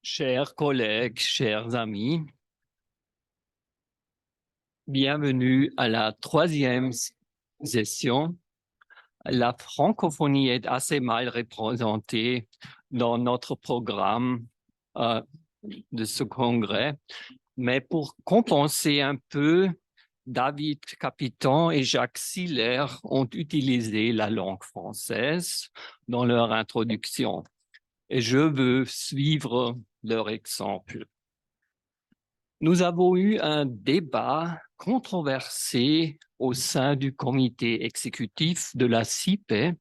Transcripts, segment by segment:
Chers collègues, chers amis, bienvenue à la troisième session. La francophonie est assez mal représentée dans notre programme de ce congrès, mais pour compenser un peu, David Capitan et Jacques Siller ont utilisé la langue française dans leur introduction et je veux suivre leur exemple. Nous avons eu un débat controversé au sein du comité exécutif de la SIPE,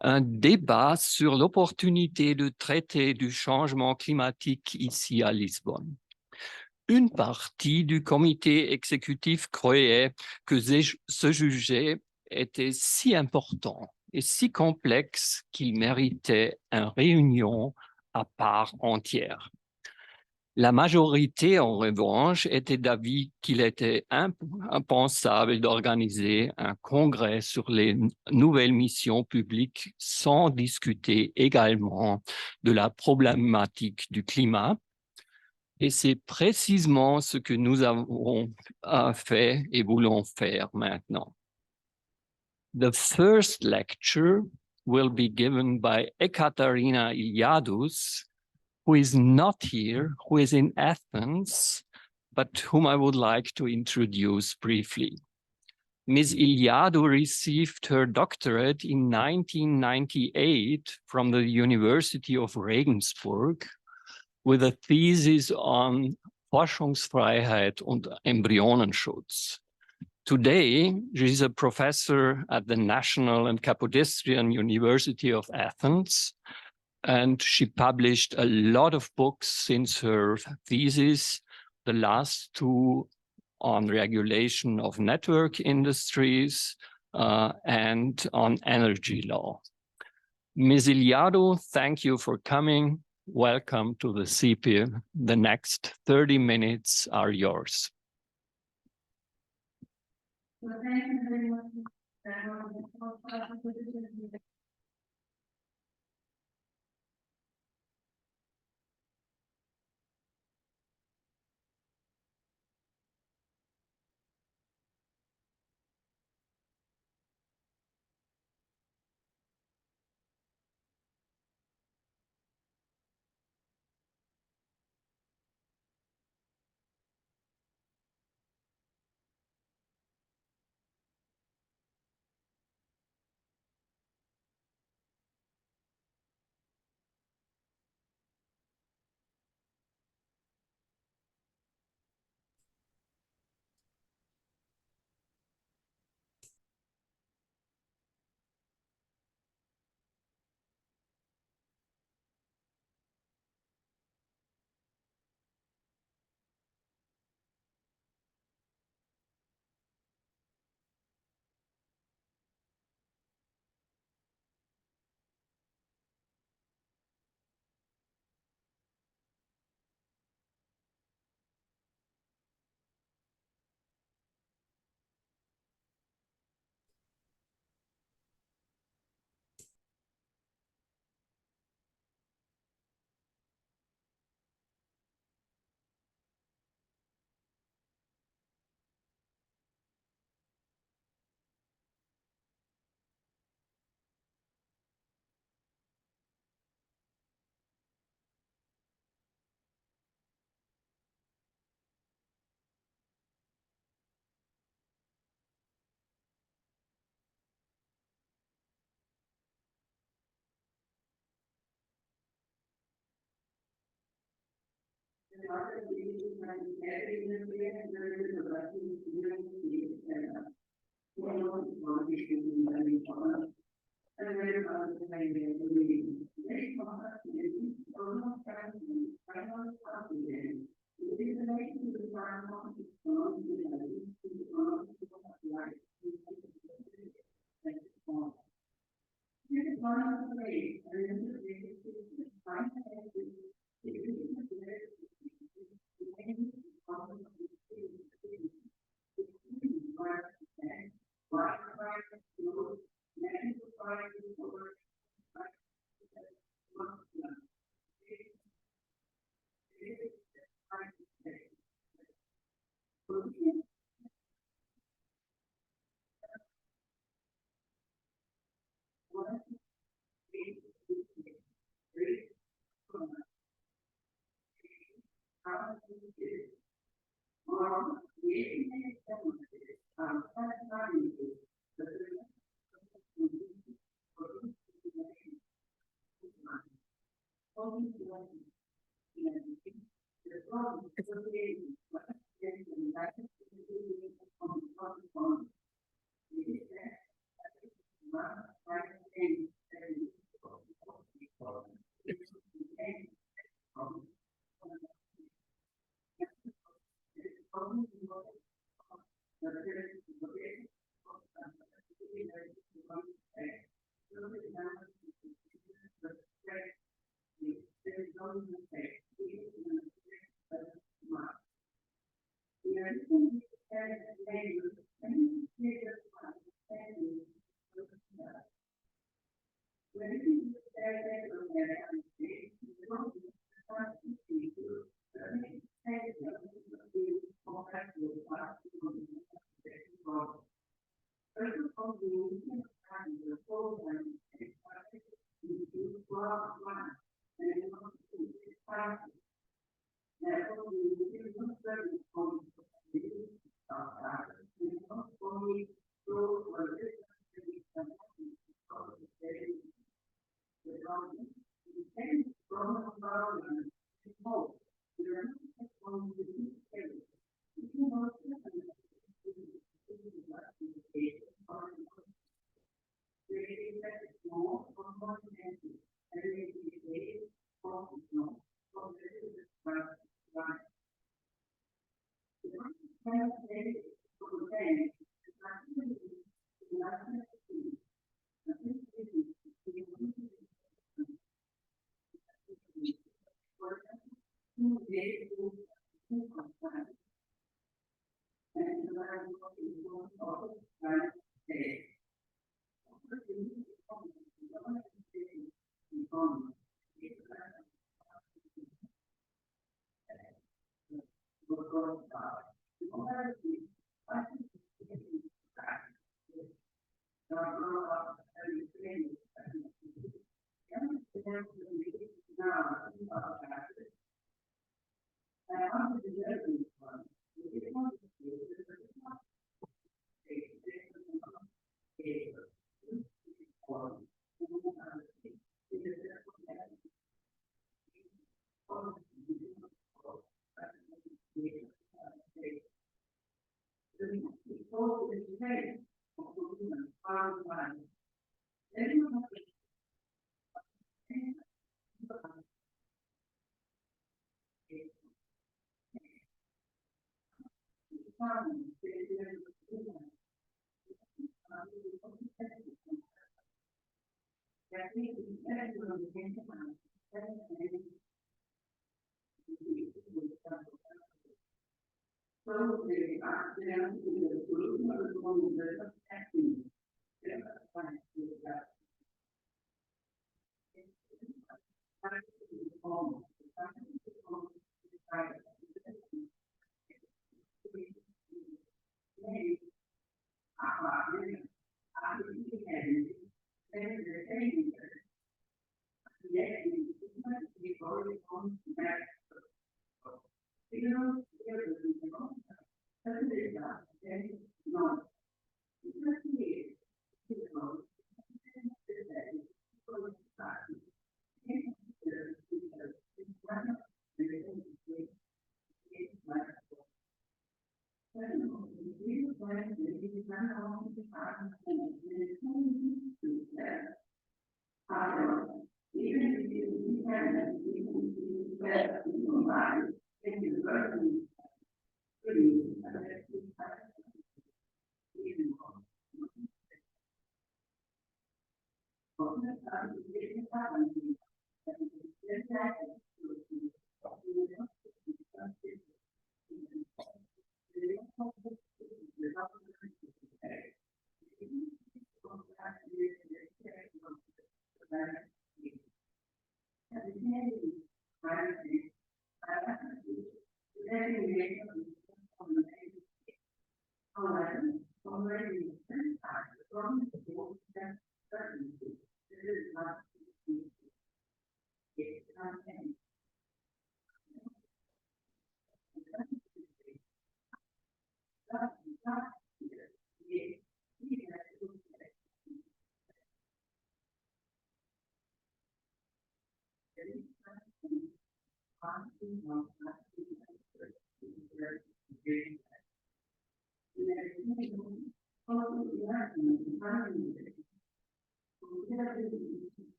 un débat sur l'opportunité de traiter du changement climatique ici à Lisbonne. Une partie du comité exécutif croyait que ce sujet était si important et si complexe qu'il méritait une réunion à part entière. La majorité, en revanche, était d'avis qu'il était impensable d'organiser un congrès sur les nouvelles missions publiques sans discuter également de la problématique du climat. Et c'est précisément ce que nous avons fait et voulons faire maintenant. The first lecture will be given by Ekaterina Iliadous, who is not here, who is in Athens, but whom I would like to introduce briefly. Ms. Iliadou received her doctorate in 1998 from the University of Regensburg with a thesis on Forschungsfreiheit und Embryonenschutz. Today, she is a professor at the National and Kapodistrian University of Athens, and she published a lot of books since her thesis, the last two on regulation of network industries and on energy law. Ms. Iliadou, thank you for coming. Welcome to the SIPE. The next 30 minutes are yours. Well, thank you very much.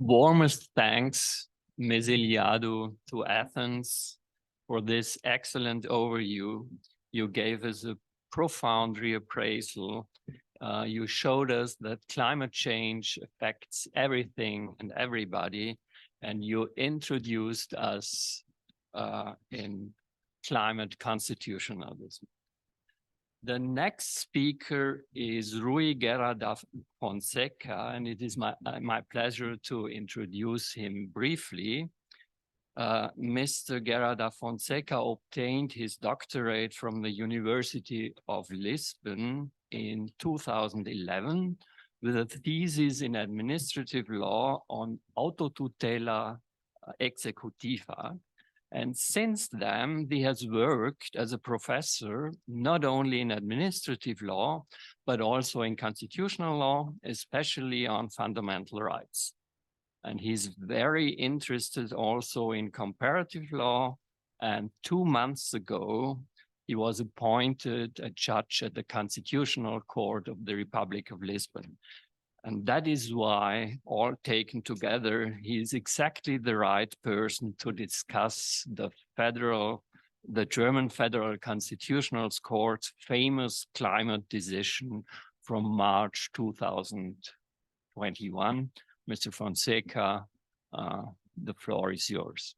Warmest thanks, Ms. Iliadou, to Athens for this excellent overview. You gave us a profound reappraisal. You showed us that climate change affects everything and everybody, and you introduced us in climate constitutionalism. The next speaker is Rui Guerra da Fonseca, and it is my pleasure to introduce him briefly. Mr. Guerra da Fonseca obtained his doctorate from the University of Lisbon in 2011 with a thesis in administrative law on autotutela executiva. And since then, he has worked as a professor, not only in administrative law, but also in constitutional law, especially on fundamental rights. And he's very interested also in comparative law. And 2 months ago, he was appointed a judge at the Constitutional Court of the Republic of Lisbon. And that is why, all taken together, he is exactly the right person to discuss the German Federal Constitutional Court's famous climate decision from March 2021. Mr. Fonseca, the floor is yours.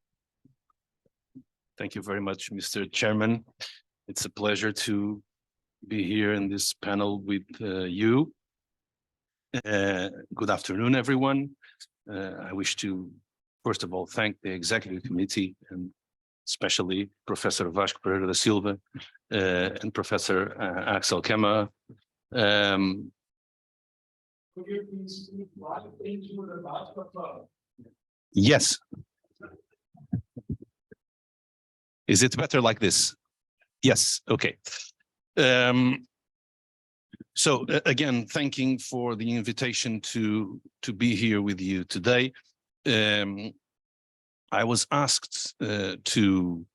Thank you very much, Mr. Chairman. It's a pleasure to be here in this panel with you. Good afternoon, everyone. I wish to, first of all, thank the Executive Committee and especially Professor Vasco Pereira da Silva and Professor Axel Kemmer. Could you please speak right into the microphone? Yes. Is it better like this? Yes, okay. So again, thanking for the invitation to be here with you today. I was asked to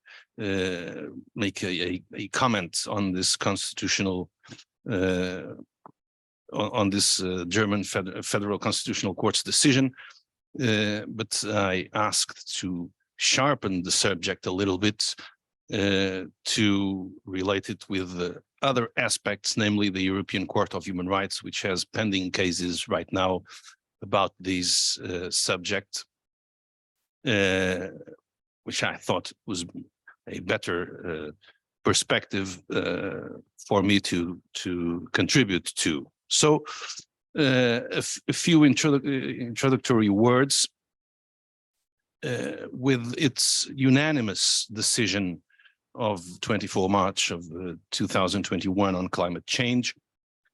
make a comment on this constitutional, on this German Federal Constitutional Court's decision, but I asked to sharpen the subject a little bit to relate it with other aspects, namely the European Court of Human Rights, which has pending cases right now about this subject, which I thought was a better perspective for me to contribute to. So a few introductory words. With its unanimous decision of 24 March of 2021 on climate change,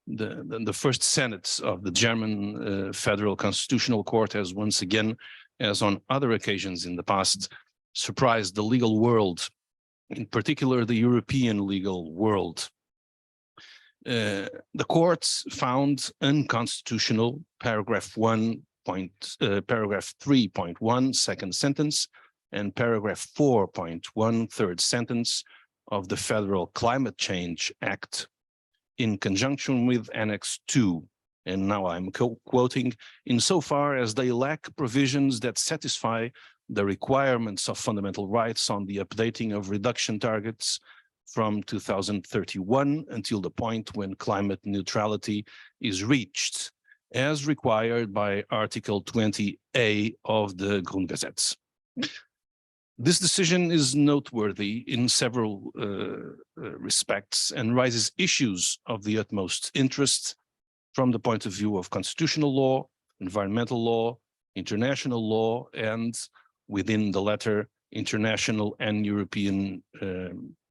the first Senate of the German Federal Constitutional Court has once again, as on other occasions in the past, surprised the legal world, in particular the European legal world. The courts found unconstitutional paragraph 3.1 second sentence and paragraph 4.1 third sentence of the Federal Climate Change Act in conjunction with Annex 2. And now I'm quoting, insofar as they lack provisions that satisfy the requirements of fundamental rights on the updating of reduction targets from 2031 until the point when climate neutrality is reached, as required by Article 20A of the Grundgesetz. This decision is noteworthy in several respects and raises issues of the utmost interest from the point of view of constitutional law, environmental law, international law, and within the latter, international and European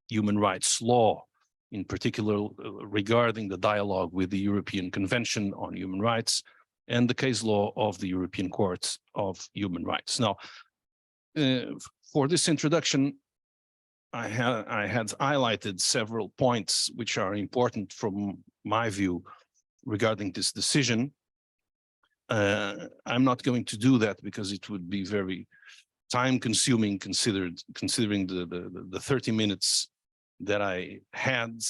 human rights law, in particular regarding the dialogue with the European Convention on Human Rights and the case law of the European Court of Human Rights. Now, for this introduction, I had highlighted several points which are important from my view regarding this decision. I'm not going to do that because it would be very time-consuming considering the 30 minutes that I had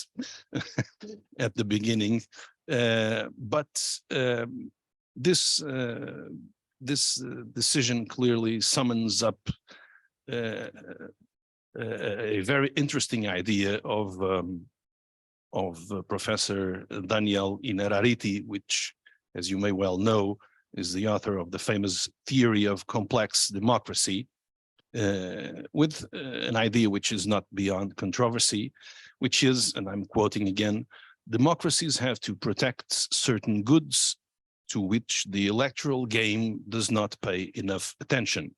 at the beginning. But this decision clearly summons up a very interesting idea of Professor Daniel Innerarity, which, as you may well know, is the author of the famous theory of complex democracy, with an idea which is not beyond controversy, which is, and I'm quoting again, democracies have to protect certain goods to which the electoral game does not pay enough attention.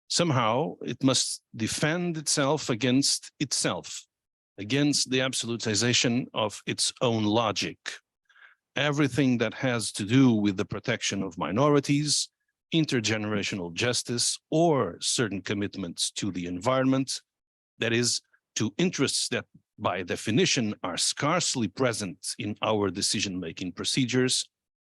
Somehow, it must defend itself, against the absolutization of its own logic. Everything that has to do with the protection of minorities, intergenerational justice, or certain commitments to the environment, that is, to interests that by definition are scarcely present in our decision-making procedures,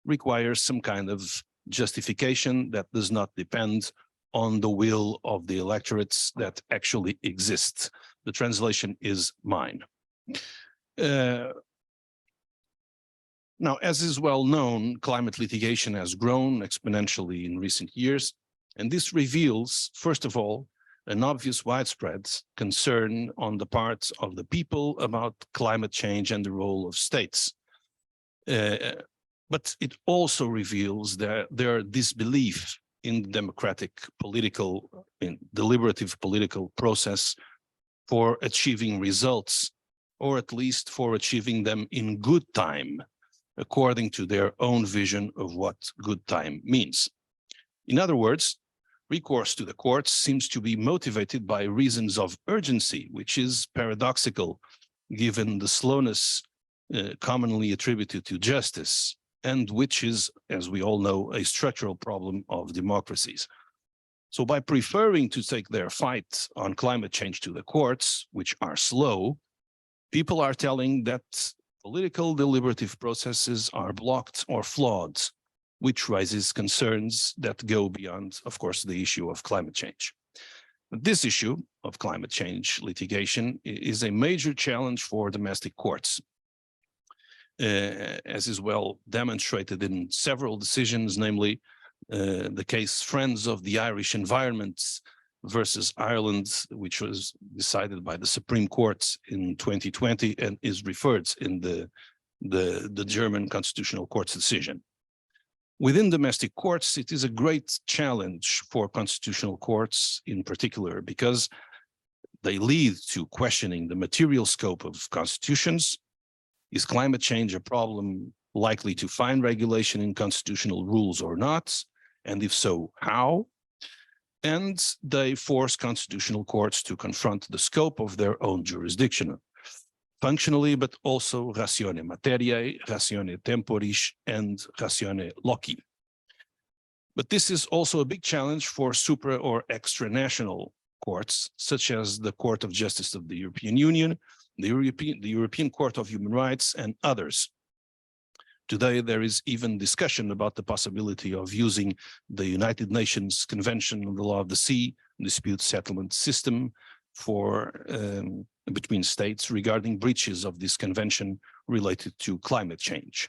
requires some kind of justification that does not depend on the will of the electorates that actually exist. The translation is mine. Now, as is well known, climate litigation has grown exponentially in recent years, and this reveals, first of all, an obvious widespread concern on the part of the people about climate change and the role of states. But it also reveals their disbelief in the democratic deliberative political process for achieving results, or at least for achieving them in good time, according to their own vision of what good time means. In other words, recourse to the courts seems to be motivated by reasons of urgency, which is paradoxical given the slowness commonly attributed to justice, and which is, as we all know, a structural problem of democracies. So by preferring to take their fight on climate change to the courts, which are slow, people are telling that political deliberative processes are blocked or flawed, which raises concerns that go beyond, of course, the issue of climate change. This issue of climate change litigation is a major challenge for domestic courts, as is well demonstrated in several decisions, namely the case Friends of the Irish Environment versus Ireland, which was decided by the Supreme Court in 2020 and is referred in the German Constitutional Court's decision. Within domestic courts, it is a great challenge for constitutional courts in particular, because they lead to questioning the material scope of constitutions. Is climate change a problem likely to find regulation in constitutional rules or not? And if so, how? And they force constitutional courts to confront the scope of their own jurisdiction, functionally, but also ratione materiae, ratione temporis, and ratione loci. But this is also a big challenge for supra or extranational courts, such as the Court of Justice of the European Union, the European Court of Human Rights, and others. Today, there is even discussion about the possibility of using the United Nations Convention on the Law of the Sea dispute settlement system for between states regarding breaches of this convention related to climate change.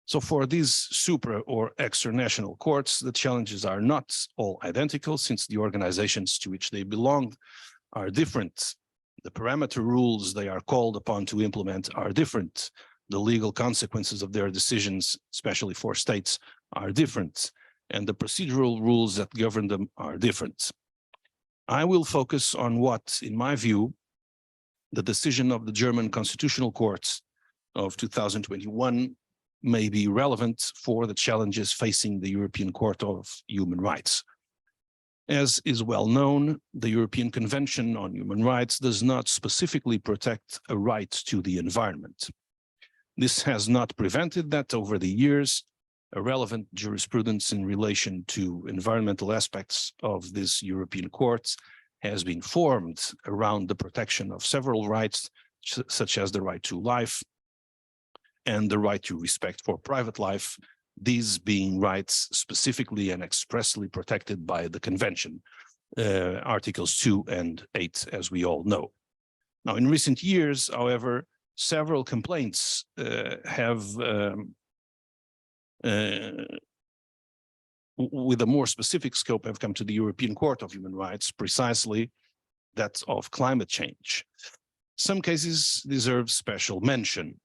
So for these supra or extranational courts, the challenges are not all identical, since the organizations to which they belong are different. The parameter rules they are called upon to implement are different. The legal consequences of their decisions, especially for states, are different. and the procedural rules that govern them are different. I will focus on what, in my view, the decision of the German Constitutional Court of 2021 may be relevant for the challenges facing the European Court of Human Rights. As is well known, the European Convention on Human Rights does not specifically protect a right to the environment. This has not prevented that over the years, a relevant jurisprudence in relation to environmental aspects of this European Court has been formed around the protection of several rights, such as the right to life and the right to respect for private life, these being rights specifically and expressly protected by the Convention, Articles 2 and 8, as we all know. Now, in recent years, however, several complaints with a more specific scope have come to the European Court of Human Rights, precisely that of climate change. Some cases deserve special mention.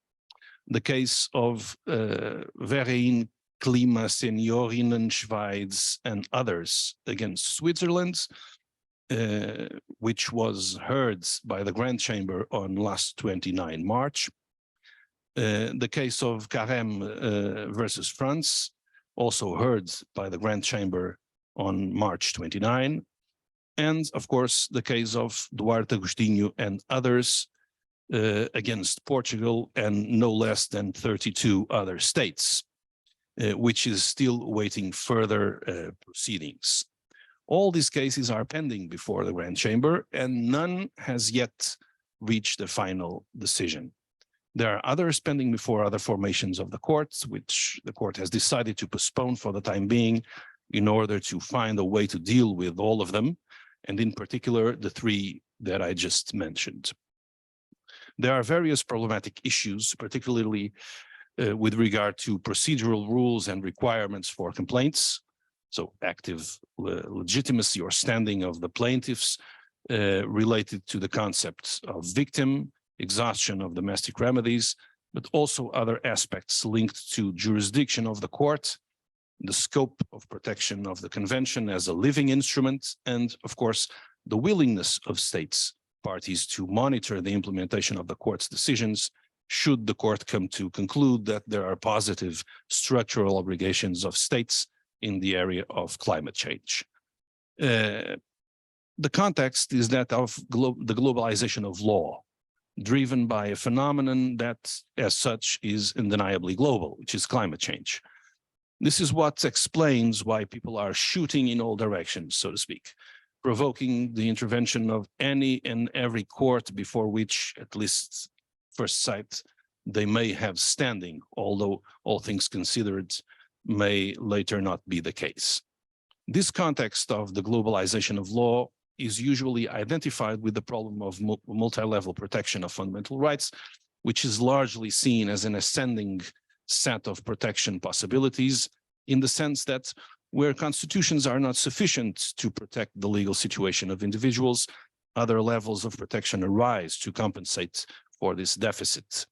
The case of Verein, Klima, Seniorinnen, Schweiz, and others against Switzerland, which was heard by the Grand Chamber on last 29 March. The case of Carême versus France, also heard by the Grand Chamber on March 29. And of course, the case of Duarte Agostinho and others against Portugal and no less than 32 other states, which is still waiting further proceedings. All these cases are pending before the Grand Chamber, and none has yet reached a final decision. There are others pending before other formations of the courts, which the court has decided to postpone for the time being in order to find a way to deal with all of them, and in particular, the three that I just mentioned. There are various problematic issues, particularly with regard to procedural rules and requirements for complaints, so active legitimacy or standing of the plaintiffs related to the concept of victim, exhaustion of domestic remedies, but also other aspects linked to jurisdiction of the court, the scope of protection of the convention as a living instrument, and of course, the willingness of states parties to monitor the implementation of the court's decisions should the court come to conclude that there are positive structural obligations of states in the area of climate change. The context is that of the globalization of law, driven by a phenomenon that, as such, is undeniably global, which is climate change. This is what explains why people are shooting in all directions, so to speak, provoking the intervention of any and every court before which, at least first sight, they may have standing, although all things considered may later not be the case. This context of the globalization of law is usually identified with the problem of multi-level protection of fundamental rights, which is largely seen as an ascending set of protection possibilities, in the sense that where constitutions are not sufficient to protect the legal situation of individuals, other levels of protection arise to compensate for this deficit.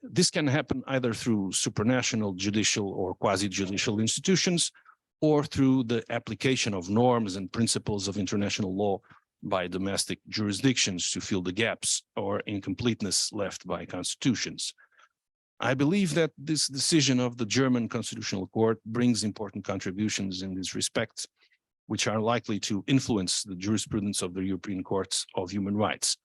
This can happen either through supranational judicial or quasi-judicial institutions, or through the application of norms and principles of international law by domestic jurisdictions to fill the gaps or incompleteness left by constitutions. I believe that this decision of the German Constitutional Court brings important contributions in this respect, which are likely to influence the jurisprudence of the European Court of Human Rights.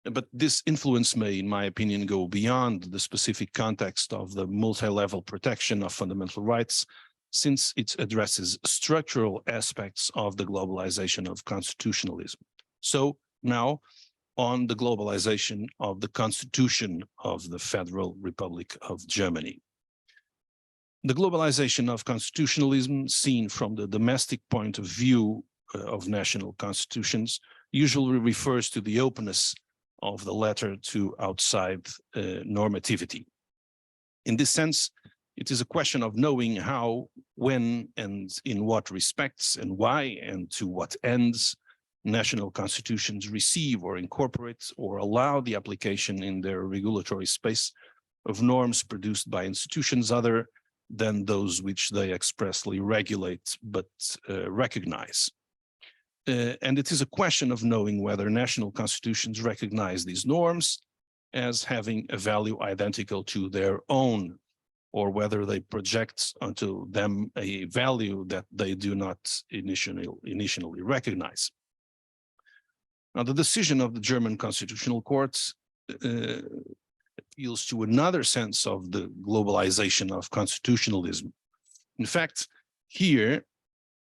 But this influence may, in my opinion, go beyond the specific context of the multi-level protection of fundamental rights, since it addresses structural aspects of the globalization of constitutionalism. So now, on the globalization of the Constitution of the Federal Republic of Germany. The globalization of constitutionalism, seen from the domestic point of view of national constitutions, usually refers to the openness of the latter to outside normativity. In this sense, it is a question of knowing how, when, and in what respects, and why, and to what ends national constitutions receive or incorporate or allow the application in their regulatory space of norms produced by institutions other than those which they expressly regulate but recognize. And it is a question of knowing whether national constitutions recognize these norms as having a value identical to their own, or whether they project onto them a value that they do not initially recognize. Now, the decision of the German Constitutional Court appeals to another sense of the globalization of constitutionalism. In fact, here,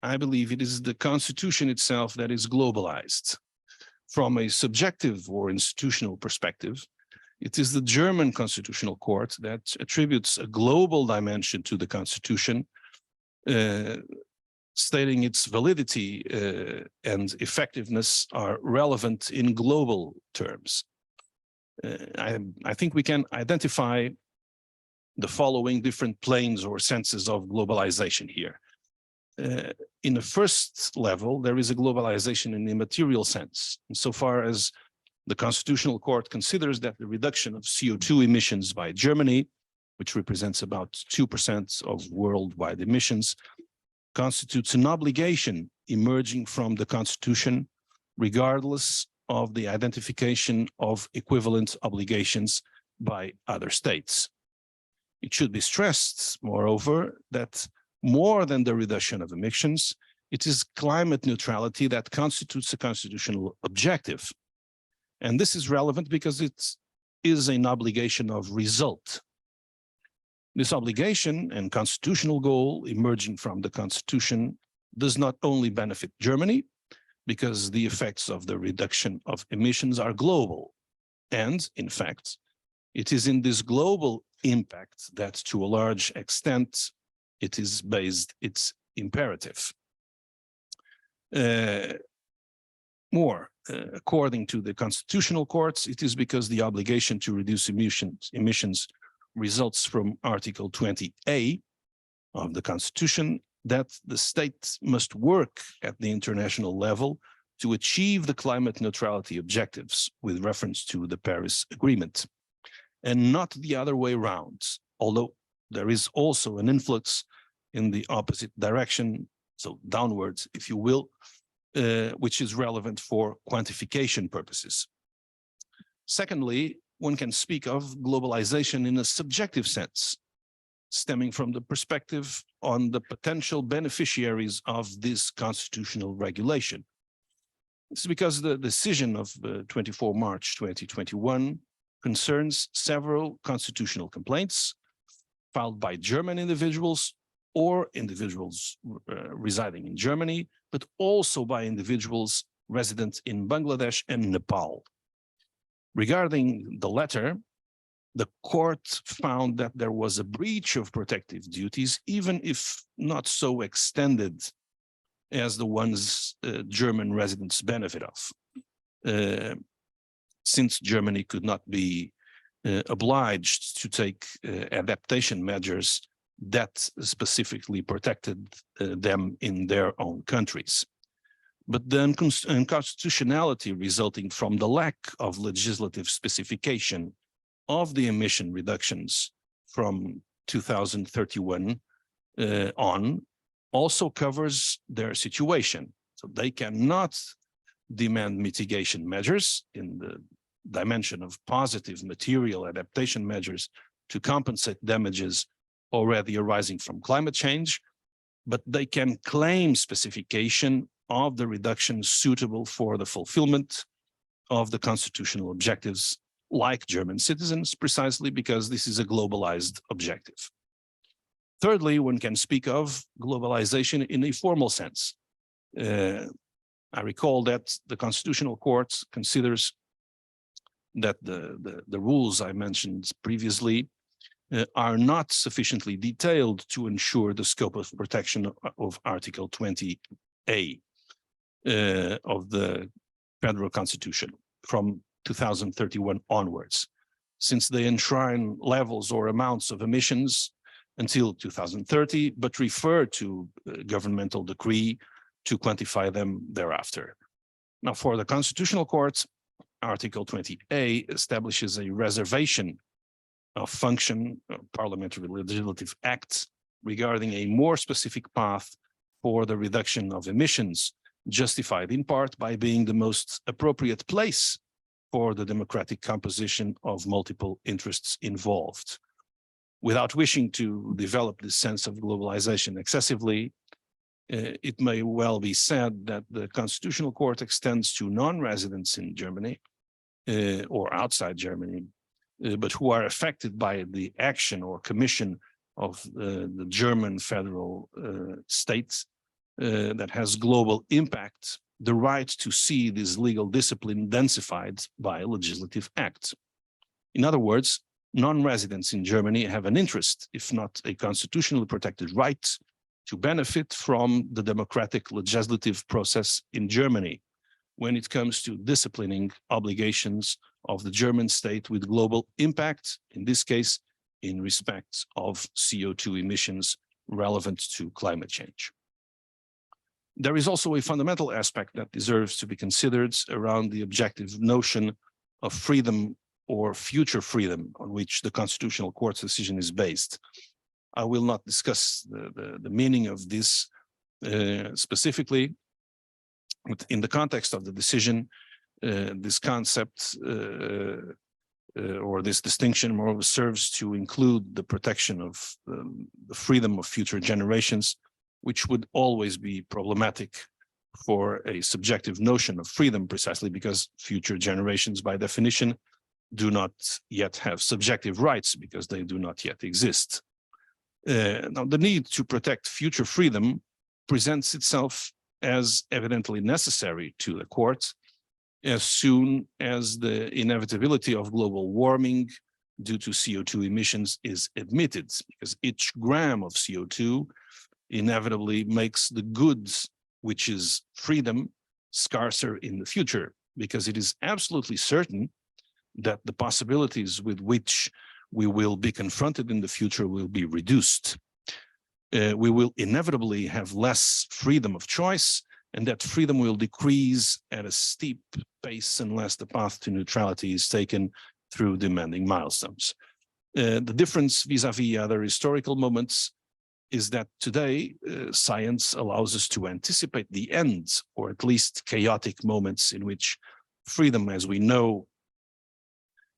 I believe it is the Constitution itself that is globalized. From a subjective or institutional perspective, it is the German Constitutional Court that attributes a global dimension to the Constitution, stating its validity and effectiveness are relevant in global terms. I think we can identify the following different planes or senses of globalization here. In the first level, there is a globalization in the material sense, insofar as the Constitutional Court considers that the reduction of CO2 emissions by Germany, which represents about 2% of worldwide emissions, constitutes an obligation emerging from the Constitution, regardless of the identification of equivalent obligations by other states. It should be stressed, moreover, that more than the reduction of emissions, it is climate neutrality that constitutes a constitutional objective. And this is relevant because it is an obligation of result. This obligation and constitutional goal emerging from the Constitution does not only benefit Germany, because the effects of the reduction of emissions are global. And in fact, it is in this global impact that to a large extent, it is based its imperative. According to the constitutional courts, it is because the obligation to reduce emissions results from Article 20A of the Constitution that the state must work at the international level to achieve the climate neutrality objectives with reference to the Paris Agreement, and not the other way around, although there is also an influx in the opposite direction, so downwards, if you will, which is relevant for quantification purposes. Secondly, one can speak of globalization in a subjective sense, stemming from the perspective on the potential beneficiaries of this constitutional regulation. This is because the decision of 24 March 2021 concerns several constitutional complaints filed by German individuals or individuals residing in Germany, but also by individuals resident in Bangladesh and Nepal. Regarding the latter, the court found that there was a breach of protective duties, even if not so extended as the ones German residents benefit of, since Germany could not be obliged to take adaptation measures that specifically protected them in their own countries. But the unconstitutionality resulting from the lack of legislative specification of the emission reductions from 2031 on also covers their situation. So they cannot demand mitigation measures in the dimension of positive material adaptation measures to compensate damages already arising from climate change, but they can claim specification of the reductions suitable for the fulfillment of the constitutional objectives, like German citizens, precisely because this is a globalized objective. Thirdly, one can speak of globalization in a formal sense. I recall that the Constitutional Court considers that the rules I mentioned previously are not sufficiently detailed to ensure the scope of protection of Article 20A of the Federal Constitution from 2031 onwards, since they enshrine levels or amounts of emissions until 2030, but refer to governmental decree to quantify them thereafter. Now, for the Constitutional Court, Article 20A establishes a reservation of function of parliamentary legislative acts regarding a more specific path for the reduction of emissions, justified in part by being the most appropriate place for the democratic composition of multiple interests involved. Without wishing to develop this sense of globalization excessively, it may well be said that the Constitutional Court extends to non-residents in Germany or outside Germany, but who are affected by the action or commission of the German federal state that has global impact, the right to see this legal discipline densified by legislative acts. In other words, non-residents in Germany have an interest, if not a constitutionally protected right, to benefit from the democratic legislative process in Germany when it comes to disciplining obligations of the German state with global impact, in this case, in respect of CO2 emissions relevant to climate change. There is also a fundamental aspect that deserves to be considered around the objective notion of freedom or future freedom on which the Constitutional Court's decision is based. I will not discuss the meaning of this specifically, but in the context of the decision, this concept or this distinction moreover serves to include the protection of the freedom of future generations, which would always be problematic for a subjective notion of freedom, precisely because future generations, by definition, do not yet have subjective rights because they do not yet exist. Now, the need to protect future freedom presents itself as evidently necessary to the court as soon as the inevitability of global warming due to CO2 emissions is admitted, because each gram of CO2 inevitably makes the goods, which is freedom, scarcer in the future, because it is absolutely certain that the possibilities with which we will be confronted in the future will be reduced. We will inevitably have less freedom of choice, and that freedom will decrease at a steep pace unless the path to neutrality is taken through demanding milestones. The difference vis-à-vis other historical moments is that today science allows us to anticipate the end, or at least chaotic moments in which freedom as we know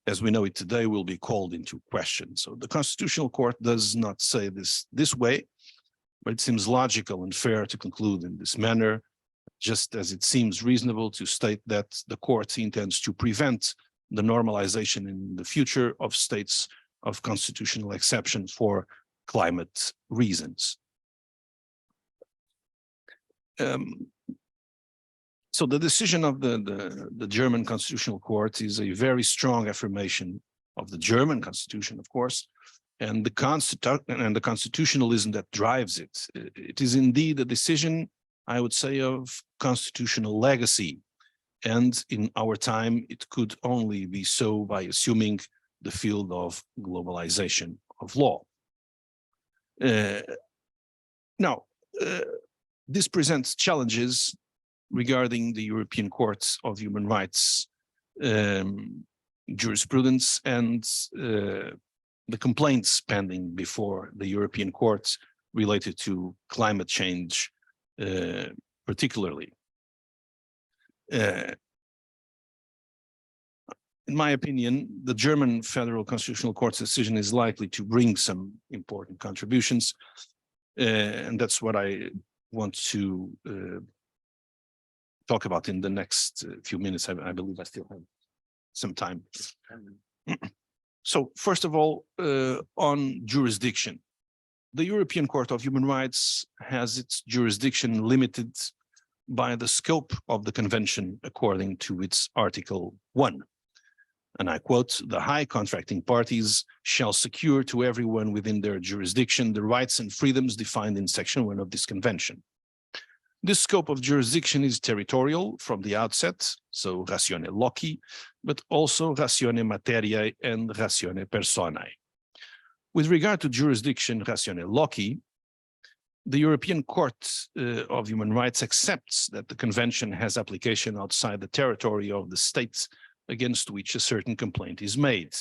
it today will be called into question. So the Constitutional Court does not say this way, but it seems logical and fair to conclude in this manner, just as it seems reasonable to state that the court intends to prevent the normalization in the future of states of constitutional exception for climate reasons. So the decision of the German Constitutional Court is a very strong affirmation of the German Constitution, of course, and the constitutionalism that drives it. It is indeed a decision, I would say, of constitutional legacy. And in our time, it could only be so by assuming the field of globalization of law. Now, this presents challenges regarding the European Court of Human Rights jurisprudence and the complaints pending before the European Court related to climate change particularly. In my opinion, the German Federal Constitutional Court's decision is likely to bring some important contributions, and that's what I want to talk about in the next few minutes. I believe I still have some time. So first of all, on jurisdiction. The European Court of Human Rights has its jurisdiction limited by the scope of the convention according to its Article 1. And I quote, "The high contracting parties shall secure to everyone within their jurisdiction the rights and freedoms defined in Section 1 of this convention." This scope of jurisdiction is territorial from the outset, so ratione loci, but also ratione materiae and ratione personae. With regard to jurisdiction ratione loci, the European Court of Human Rights accepts that the convention has application outside the territory of the state against which a certain complaint is made,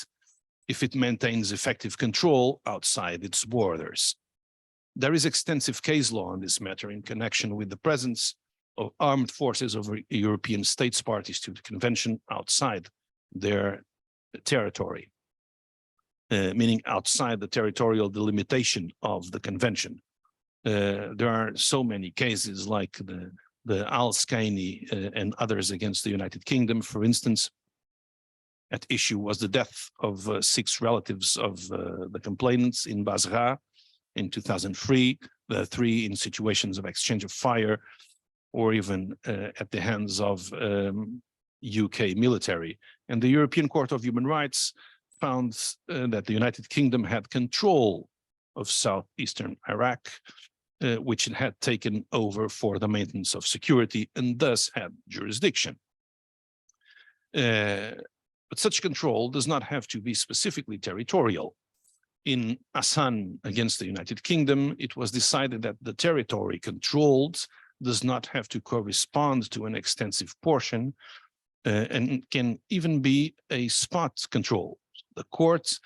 if it maintains effective control outside its borders. There is extensive case law on this matter in connection with the presence of armed forces of European states parties to the convention outside their territory, meaning outside the territorial delimitation of the convention. There are so many cases like the Al-Skaini and others against the United Kingdom, for instance. At issue was the death of 6 relatives of the complainants in Basra in 2003, the 3 in situations of exchange of fire, or even at the hands of UK military. And the European Court of Human Rights found that the United Kingdom had control of southeastern Iraq, which it had taken over for the maintenance of security and thus had jurisdiction. But such control does not have to be specifically territorial. In Hassan against the United Kingdom, it was decided that the territory controlled does not have to correspond to an extensive portion and can even be a spot control. The court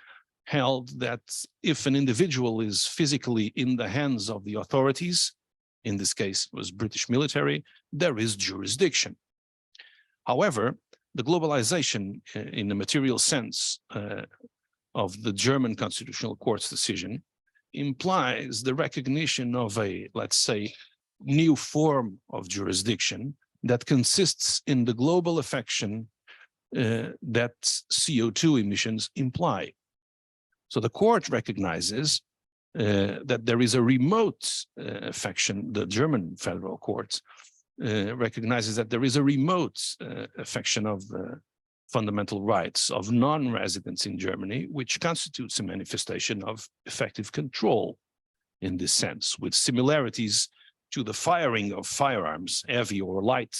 held that if an individual is physically in the hands of the authorities, in this case it was British military, there is jurisdiction. However, the globalization in the material sense of the German Constitutional Court's decision implies the recognition of a, let's say, new form of jurisdiction that consists in the global affection that CO2 emissions imply. So the court recognizes that there is a remote affection, the German federal court recognizes that there is a remote affection of the fundamental rights of non-residents in Germany, which constitutes a manifestation of effective control in this sense, with similarities to the firing of firearms, heavy or light,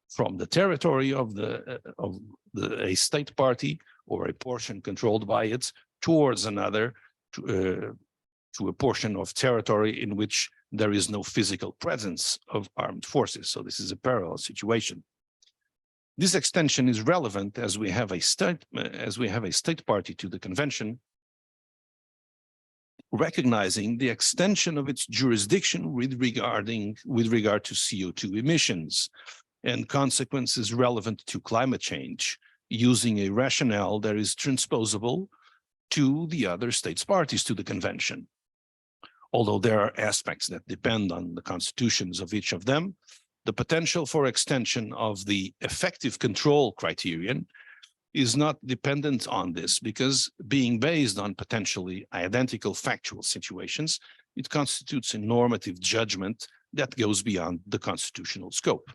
from the territory of a state party or a portion controlled by it towards another, to a portion of territory in which there is no physical presence of armed forces. So this is a parallel situation. This extension is relevant as we have a state party to the convention, recognizing the extension of its jurisdiction with regard to CO2 emissions and consequences relevant to climate change, using a rationale that is transposable to the other states parties to the convention. Although there are aspects that depend on the constitutions of each of them, the potential for extension of the effective control criterion is not dependent on this, because being based on potentially identical factual situations, it constitutes a normative judgment that goes beyond the constitutional scope.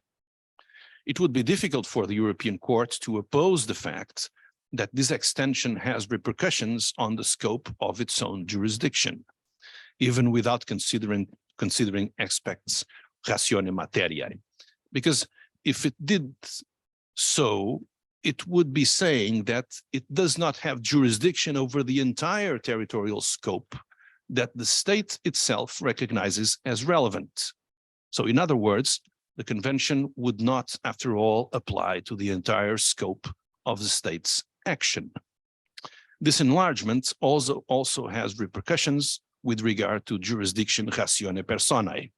It would be difficult for the European Court to oppose the fact that this extension has repercussions on the scope of its own jurisdiction, even without considering aspects ratione materiae. Because if it did so, it would be saying that it does not have jurisdiction over the entire territorial scope that the state itself recognizes as relevant. So in other words, the convention would not, after all, apply to the entire scope of the state's action. This enlargement also has repercussions with regard to jurisdiction ratione personae.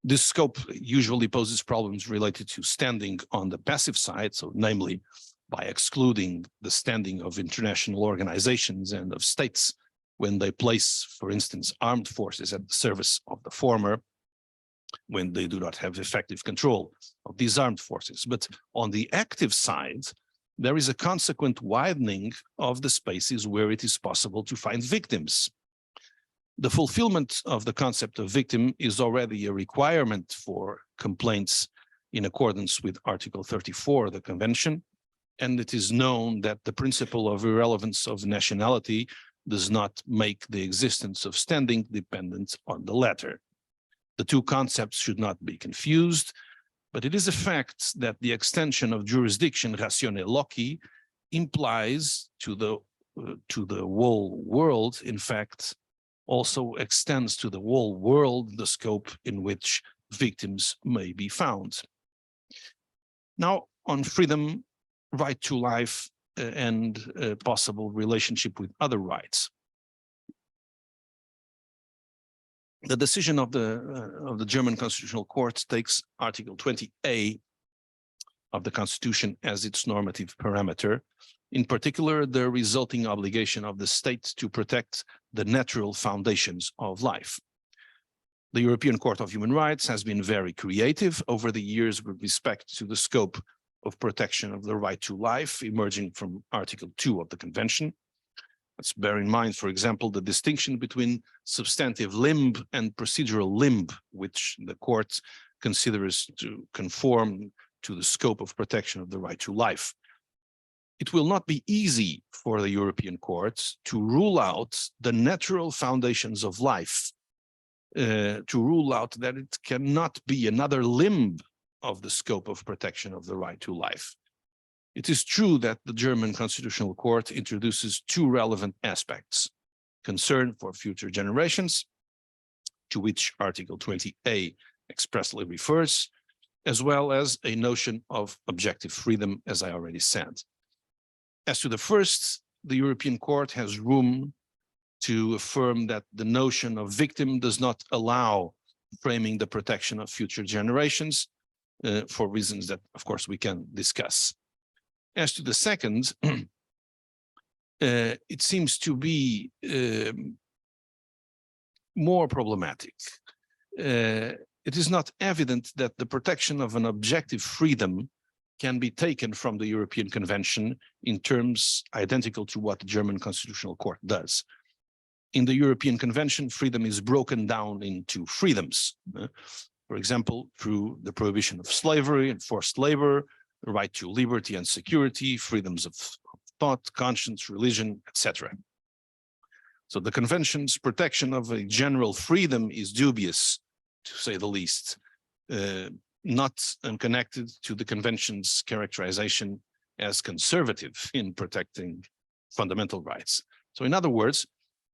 This scope usually poses problems related to standing on the passive side, so namely by excluding the standing of international organizations and of states when they place, for instance, armed forces at the service of the former, when they do not have effective control of these armed forces. But on the active side, there is a consequent widening of the spaces where it is possible to find victims. The fulfillment of the concept of victim is already a requirement for complaints in accordance with Article 34 of the Convention, and it is known that the principle of irrelevance of nationality does not make the existence of standing dependent on the latter. The two concepts should not be confused, but it is a fact that the extension of jurisdiction ratione loci implies to the whole world, in fact, also extends to the whole world the scope in which victims may be found. Now, on freedom, right to life, and possible relationship with other rights. The decision of the German Constitutional Court takes Article 20A of the Constitution as its normative parameter, in particular, the resulting obligation of the state to protect the natural foundations of life. The European Court of Human Rights has been very creative over the years with respect to the scope of protection of the right to life emerging from Article 2 of the Convention. Let's bear in mind, for example, the distinction between substantive limb and procedural limb, which the court considers to conform to the scope of protection of the right to life. It will not be easy for the European Court to rule out the natural foundations of life, to rule out that it cannot be another limb of the scope of protection of the right to life. It is true that the German Constitutional Court introduces two relevant aspects: concern for future generations, to which Article 20A expressly refers, as well as a notion of objective freedom, as I already said. As to the first, the European Court has room to affirm that the notion of victim does not allow framing the protection of future generations for reasons that, of course, we can discuss. As to the second, it seems to be more problematic. It is not evident that the protection of an objective freedom can be taken from the European Convention in terms identical to what the German Constitutional Court does. In the European Convention, freedom is broken down into freedoms. For example, through the prohibition of slavery and forced labor, the right to liberty and security, freedoms of thought, conscience, religion, etc. So the Convention's protection of a general freedom is dubious, to say the least, not unconnected to the Convention's characterization as conservative in protecting fundamental rights. So in other words,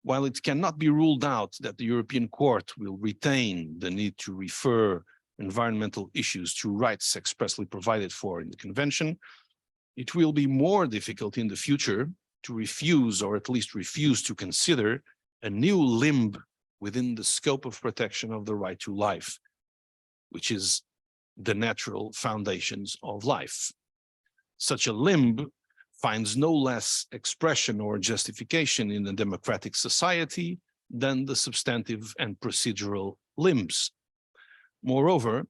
while it cannot be ruled out that the European Court will retain the need to refer environmental issues to rights expressly provided for in the Convention, it will be more difficult in the future to refuse, or at least refuse to consider, a new limb within the scope of protection of the right to life, which is the natural foundations of life. Such a limb finds no less expression or justification in a democratic society than the substantive and procedural limbs. Moreover,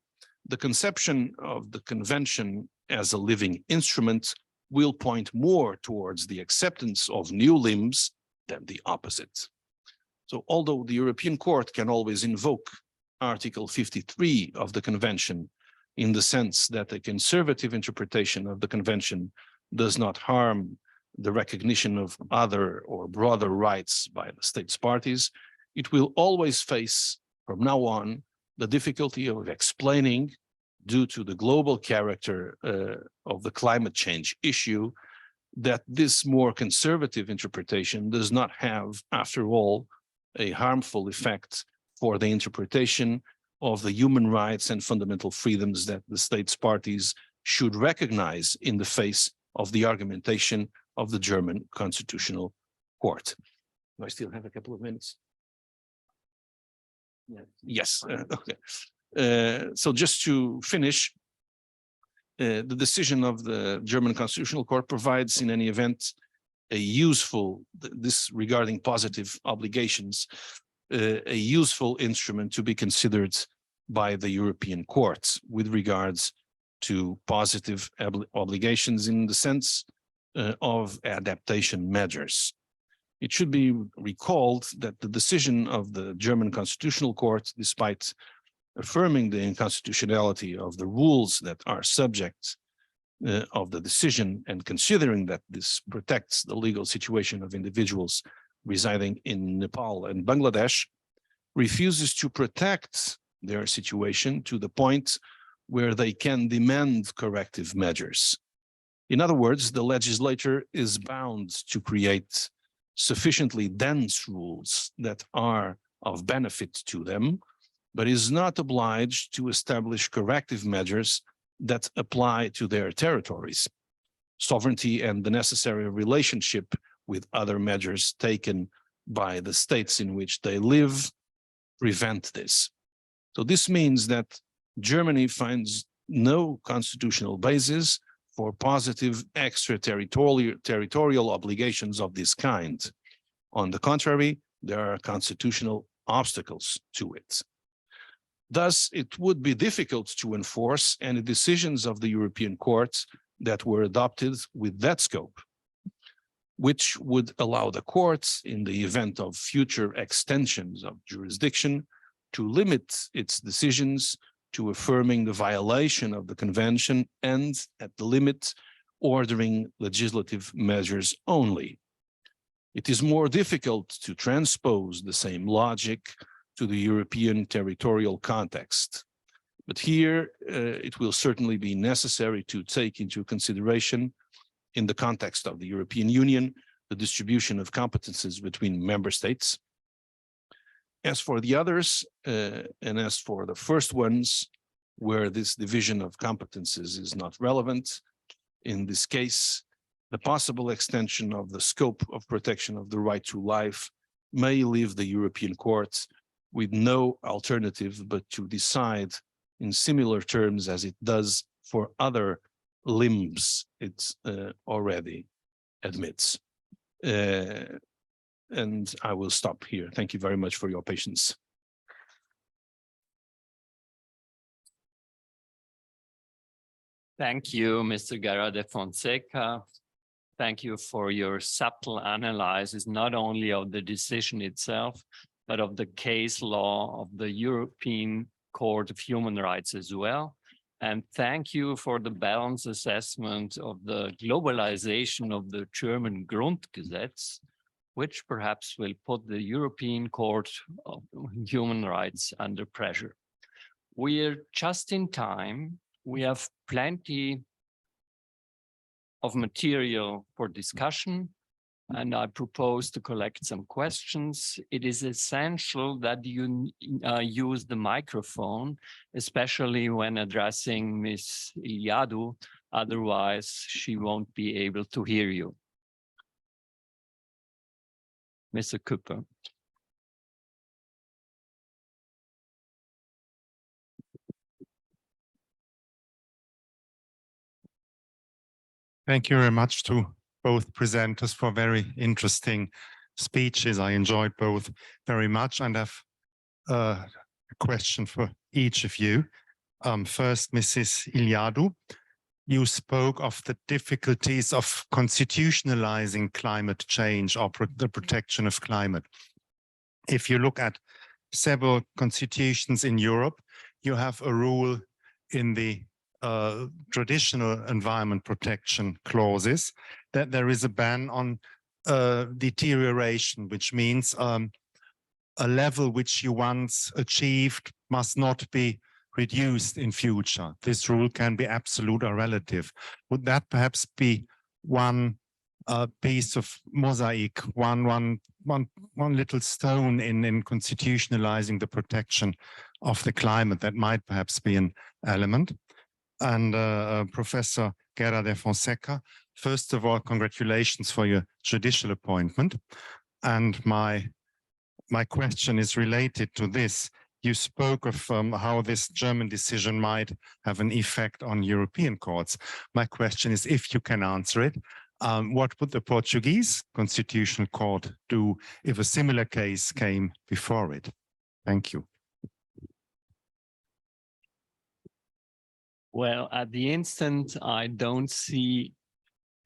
the conception of the Convention as a living instrument will point more towards the acceptance of new limbs than the opposite. So although the European Court can always invoke Article 53 of the Convention in the sense that a conservative interpretation of the Convention does not harm the recognition of other or broader rights by the states parties, it will always face, from now on, the difficulty of explaining, due to the global character of the climate change issue, that this more conservative interpretation does not have, after all, a harmful effect for the interpretation of the human rights and fundamental freedoms that the states parties should recognize in the face of the argumentation of the German Constitutional Court. Do I still have a couple of minutes? Yeah. Yes, okay. So just to finish, the decision of the German Constitutional Court provides, in any event, a useful, this regarding positive obligations, a useful instrument to be considered by the European courts with regards to positive obligations in the sense of adaptation measures. It should be recalled that the decision of the German Constitutional Court, despite affirming the unconstitutionality of the rules that are subject of the decision and considering that this protects the legal situation of individuals residing in Nepal and Bangladesh, refuses to protect their situation to the point where they can demand corrective measures. In other words, the legislator is bound to create sufficiently dense rules that are of benefit to them, but is not obliged to establish corrective measures that apply to their territories. Sovereignty and the necessary relationship with other measures taken by the states in which they live prevent this. So this means that Germany finds no constitutional basis for positive extraterritorial obligations of this kind. On the contrary, there are constitutional obstacles to it. Thus, it would be difficult to enforce any decisions of the European Court that were adopted with that scope, which would allow the courts, in the event of future extensions of jurisdiction, to limit its decisions to affirming the violation of the convention and, at the limit, ordering legislative measures only. It is more difficult to transpose the same logic to the European territorial context. But here, it will certainly be necessary to take into consideration, in the context of the European Union, the distribution of competences between member states. As for the others, and as for the first ones, where this division of competences is not relevant, in this case, the possible extension of the scope of protection of the right to life may leave the European Court with no alternative but to decide in similar terms as it does for other limbs it already admits. And I will stop here. Thank you very much for your patience. Thank you, Mr. Guerra de Fonseca. Thank you for your subtle analysis, not only of the decision itself, but of the case law of the European Court of Human Rights as well. And thank you for the balanced assessment of the globalization of the German Grundgesetz, which perhaps will put the European Court of Human Rights under pressure. We're just in time. We have plenty of material for discussion, and I propose to collect some questions. It is essential that you use the microphone, especially when addressing Ms. Iliadou, otherwise she won't be able to hear you. Mr. Cooper. Thank you very much to both presenters for very interesting speeches. I enjoyed both very much and have a question for each of you. First, Mrs. Iliadou, you spoke of the difficulties of constitutionalizing climate change or the protection of climate. If you look at several constitutions in Europe, you have a rule in the traditional environment protection clauses that there is a ban on deterioration, which means a level which you once achieved must not be reduced in future. This rule can be absolute or relative. Would that perhaps be one piece of mosaic, one little stone in constitutionalizing the protection of the climate that might perhaps be an element? And Professor Guerra de Fonseca, first of all, congratulations for your judicial appointment. And my question is related to this. You spoke of how this German decision might have an effect on European courts. My question is, if you can answer it, what would the Portuguese Constitutional Court do if a similar case came before it? Thank you. Well, at the instant, I don't see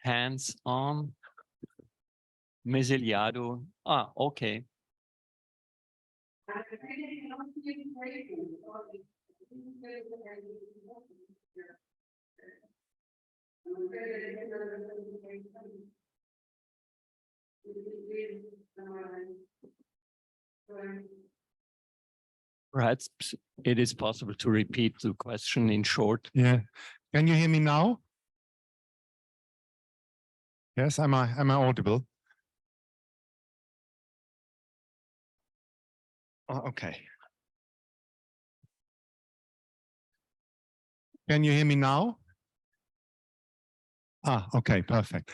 hands on. Ms. Iliadou. Ah, okay. Perhaps it is possible to repeat the question in short. Yeah. Can you hear me now? Yes, am I audible? Oh, okay. Can you hear me now? Ah, okay, perfect.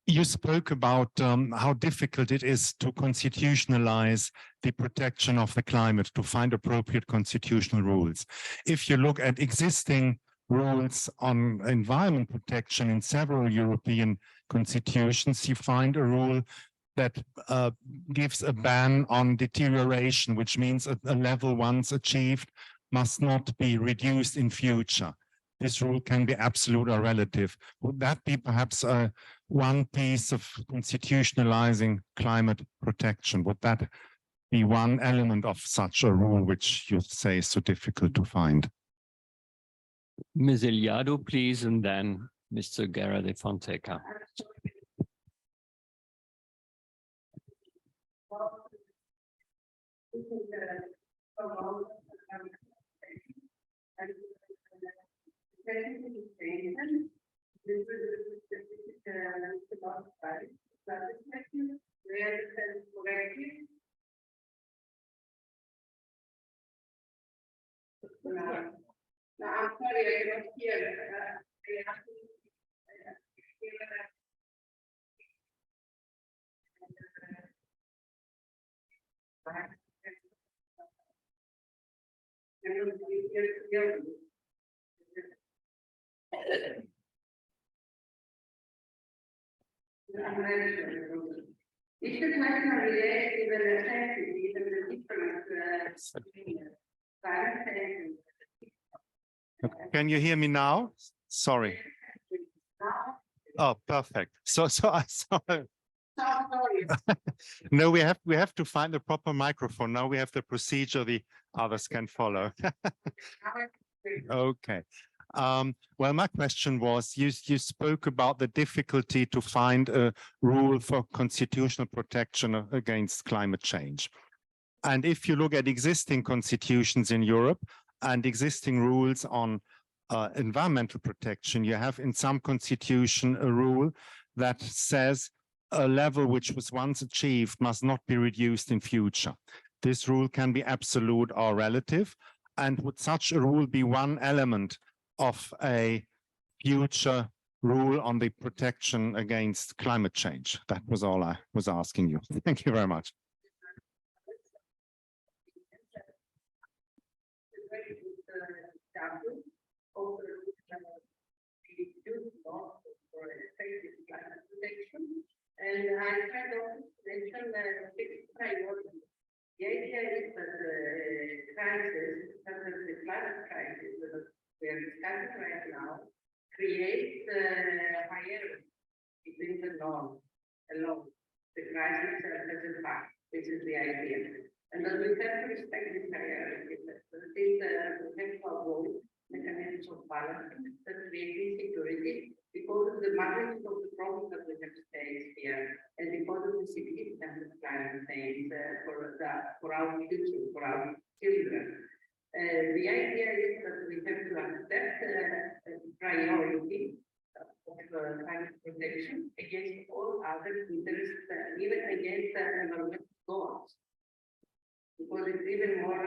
You spoke about how difficult it is to constitutionalize the protection of the climate, to find appropriate constitutional rules. If you look at existing rules on environment protection in several European constitutions, you find a rule that gives a ban on deterioration, which means a level once achieved must not be reduced in future. This rule can be absolute or relative. Would that be perhaps one piece of constitutionalizing climate protection? Would that be one element of such a rule which you say is so difficult to find? Ms. Eliado, please, and then Mr. Guerra de Fonseca. No, I'm sorry, I cannot hear. Ich würde manchmal über the different Can you hear me now? Sorry. Oh, perfect. So I saw. No, we have to find the proper microphone. Now we have the procedure the others can follow. Okay. Well, my question was, you spoke about the difficulty to find a rule for constitutional protection against climate change. And if you look at existing constitutions in Europe and existing rules on environmental protection, you have in some constitution a rule that says a level which was once achieved must not be reduced in future. This rule can be absolute or relative. And would such a rule be one element of a future rule on the protection against climate change? That was all I was asking you. Thank you very much. And I kind of mentioned fixed priority. The idea is that the crisis, such as the climate crisis that we are discussing right now, creates hierarchy between the norm alone. The crisis as a fact, which is the idea. And that we have to respect this hierarchy. These potential role mechanisms of balancing that create insecurity because of the magnitude of the problems that we have faced here, and because of the significance of climate change for our future, for our children. The idea is that we have to accept priority of climate protection against all other interests, even against environmental goals. Because it's even more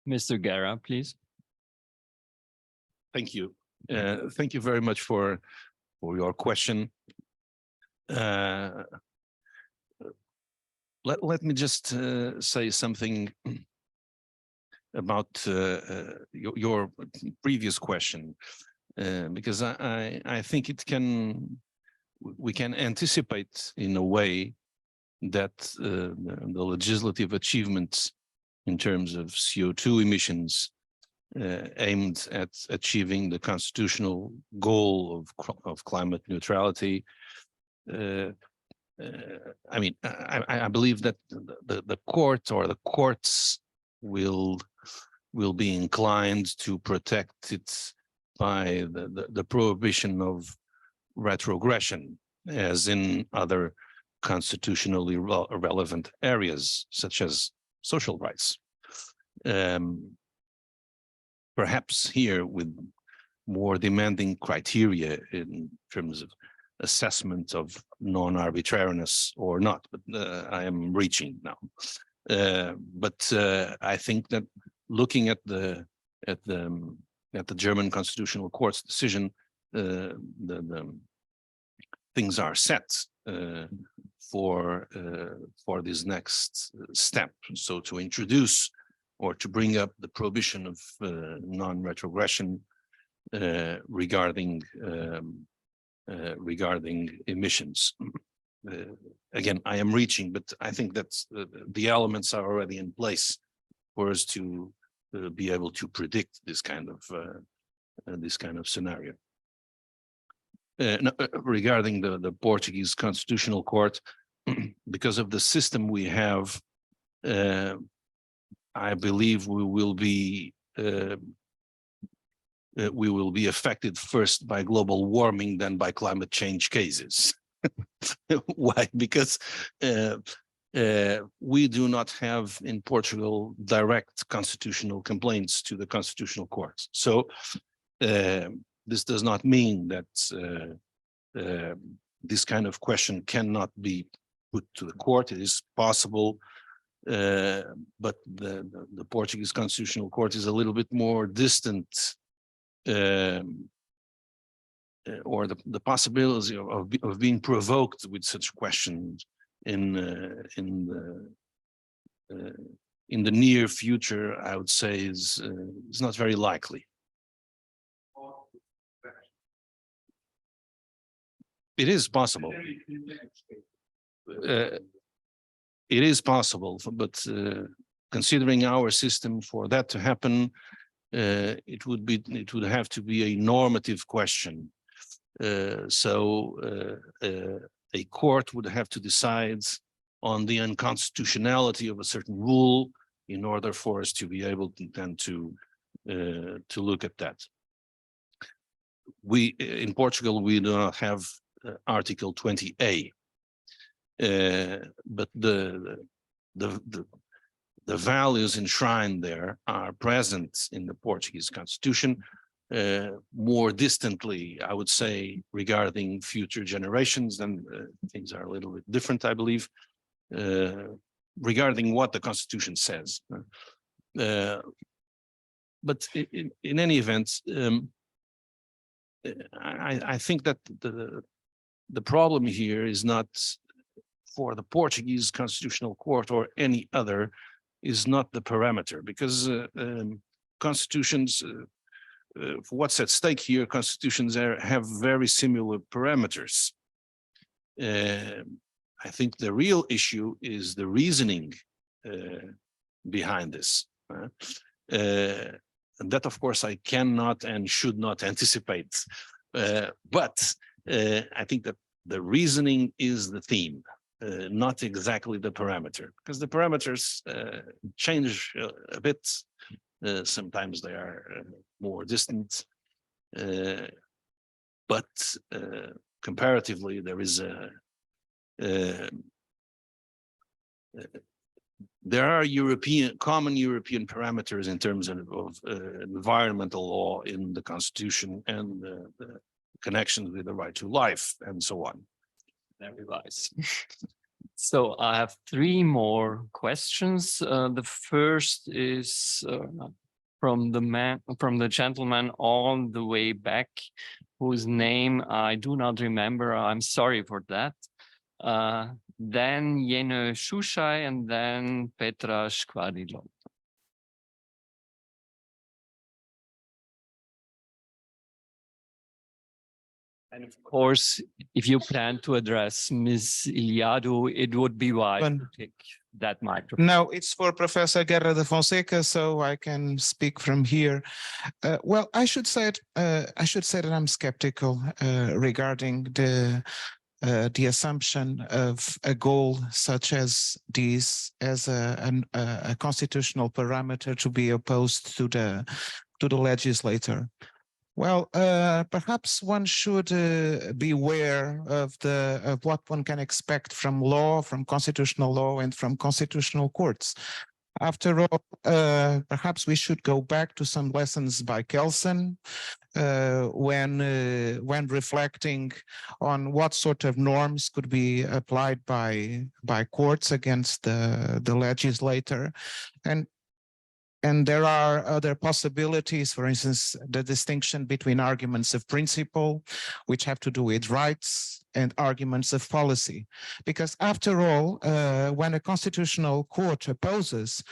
Mr. Guerra, please. Thank you. Thank you very much for your question. Let me just say something about your previous question, because I think we can anticipate in a way that the legislative achievements in terms of CO2 emissions aimed at achieving the constitutional goal of climate neutrality. I mean, I believe that the court or the courts will be inclined to protect it by the prohibition of retrogression, as in other constitutionally relevant areas, such as social rights. Perhaps here with more demanding criteria in terms of assessment of non-arbitrariness or not, but I am reaching now. But I think that looking at the German Constitutional Court's decision, the things are set for this next step. So to introduce or to bring up the prohibition of non-retrogression regarding emissions. Again, I am reaching, but I think that the elements are already in place for us to be able to predict this kind of scenario. Regarding the Portuguese Constitutional Court, because of the system we have, I believe we will be affected first by global warming than by climate change cases. Why? Because we do not have in Portugal direct constitutional complaints to the Constitutional Court. So this does not mean that this kind of question cannot be put to the court. It is possible, but the Portuguese Constitutional Court is a little bit more distant, or the possibility of being provoked with such questions in the near future, I would say is not very likely. It is possible. It is possible, but considering our system, for that to happen, it would have to be a normative question. So a court would have to decide on the unconstitutionality of a certain rule in order for us to be able to then to look at that. We in Portugal, we do not have Article 20A, but the values enshrined there are present in the Portuguese Constitution. More distantly, I would say, regarding future generations, then things are a little bit different, I believe, regarding what the Constitution says. But in any event, I think that the problem here is not for the Portuguese Constitutional Court or any other, is not the parameter, because constitutions, for what's at stake here, constitutions have very similar parameters. I think the real issue is the reasoning behind this. And that, of course, I cannot and should not anticipate. But I think that the reasoning is the theme, not exactly the parameter, because the parameters change a bit. Sometimes they are more distant, but comparatively, there is there are common European parameters in terms of environmental law in the Constitution and the connections with the right to life and so on. Very wise. So I have three more questions. The first is from the gentleman all the way back, whose name I do not remember. I'm sorry for that. Then Jene Shushai, and then Petra Škvarilov. And of course, if you plan to address Ms. Iliadou, it would be wise to take that microphone. No, it's for Professor Guerra de Fonseca, so I can speak from here. Well, I should say that I'm skeptical regarding the assumption of a goal such as this as a constitutional parameter to be opposed to the legislator. Well, perhaps one should be aware of what one can expect from law, from constitutional law, and from constitutional courts. After all, perhaps we should go back to some lessons by Kelsen when reflecting on what sort of norms could be applied by courts against the legislator. And there are other possibilities, for instance, the distinction between arguments of principle, which have to do with rights, and arguments of policy. Because after all, when a constitutional court opposes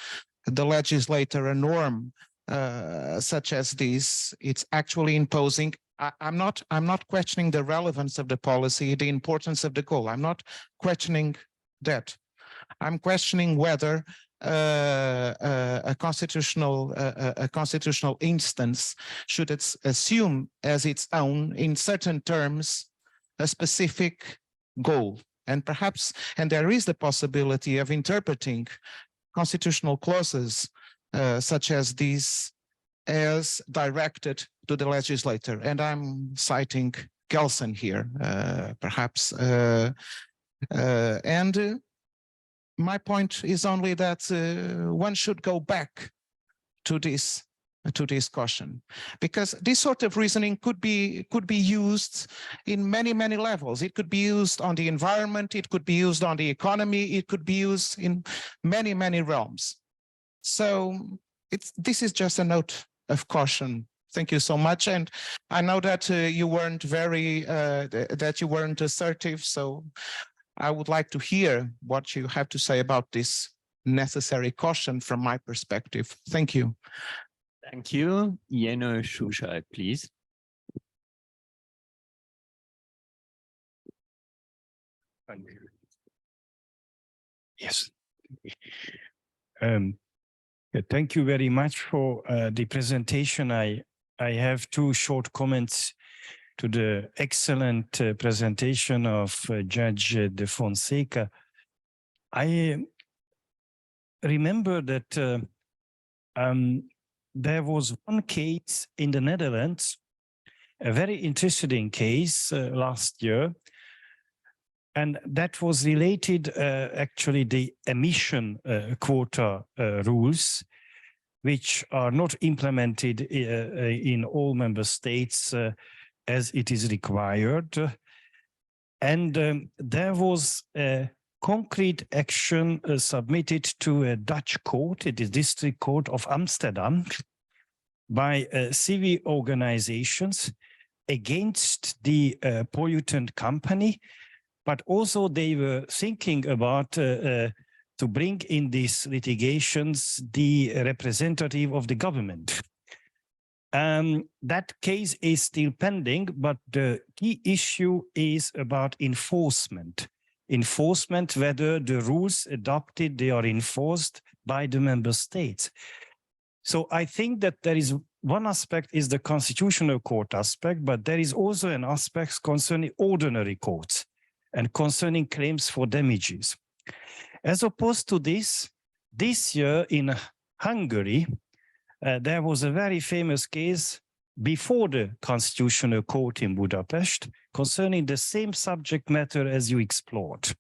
the legislator a norm such as this, it's actually imposing. I'm not questioning the relevance of the policy, the importance of the goal. I'm not questioning that. I'm questioning whether a constitutional instance should assume as its own, in certain terms, a specific goal. And there is the possibility of interpreting constitutional clauses such as these as directed to the legislator. And I'm citing Kelsen here, perhaps. My point is only that one should go back to this caution, because this sort of reasoning could be used in many levels. It could be used on the environment, it could be used on the economy, it could be used in many realms. So this is just a note of caution. Thank you so much, and I know that you weren't assertive, so I would like to hear what you have to say about this necessary caution from my perspective. Thank you. Thank you. Jene Shushai, please. Yes. Thank you very much for the presentation. I have two short comments to the excellent presentation of Judge de Fonseca. I remember that there was one case in the Netherlands, a very interesting case last year, and that was related actually the emission quota rules, which are not implemented in all member states as it is required. And there was a concrete action submitted to a Dutch court, the District Court of Amsterdam, by civil organizations against the pollutant company, but also they were thinking about to bring in these litigations the representative of the government. That case is still pending, but the key issue is about enforcement. Enforcement, whether the rules adopted, they are enforced by the member states. So I think that there is one aspect is the constitutional court aspect, but there is also an aspect concerning ordinary courts and concerning claims for damages. As opposed to this year in Hungary, there was a very famous case before the Constitutional Court in Budapest concerning the same subject matter as you explored.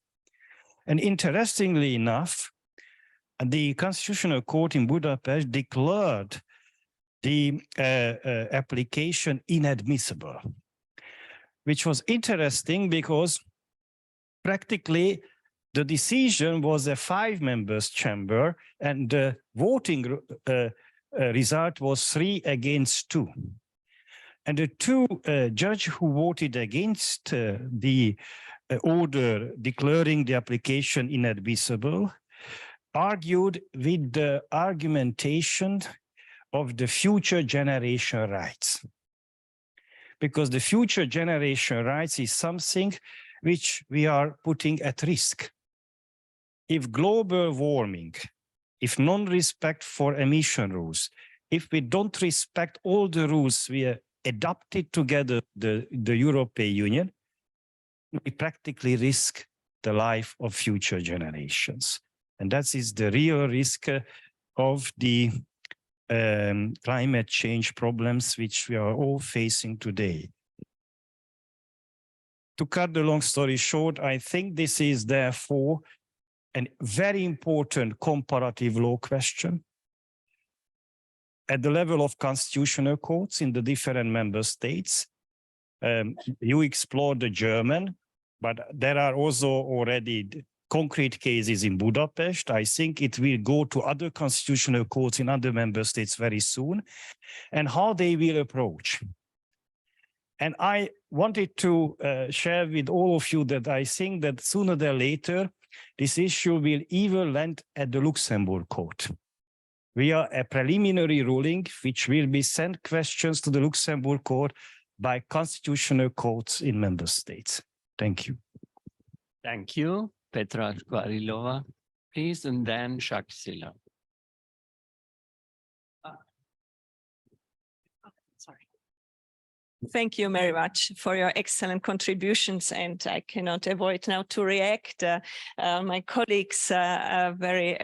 And interestingly enough, the Constitutional Court in Budapest declared the application inadmissible, which was interesting because practically The decision was a 5 members chamber, and the voting result was 3 against 2. And the 2 judges who voted against the order declaring the application inadmissible argued with the argumentation of the future generation rights. Because the future generation rights is something which we are putting at risk. If global warming, if non-respect for emission rules, if we don't respect all the rules we adopted together, the European Union, we practically risk the life of future generations. And that is the real risk of the climate change problems which we are all facing today. To cut the long story short, I think this is therefore a very important comparative law question at the level of constitutional courts in the different member states. You explored the German, but there are also already concrete cases in Budapest. I think it will go to other constitutional courts in other member states very soon, and how they will approach. And I wanted to share with all of you that I think that sooner than later, this issue will even land at the Luxembourg court. We are a preliminary ruling which will be sent questions to the Luxembourg court by constitutional courts in member states. Thank you. Thank you, Petra Škvarilova, please, and then Jacques Silla. Thank you very much for your excellent contributions, and I cannot avoid now to react my colleagues' very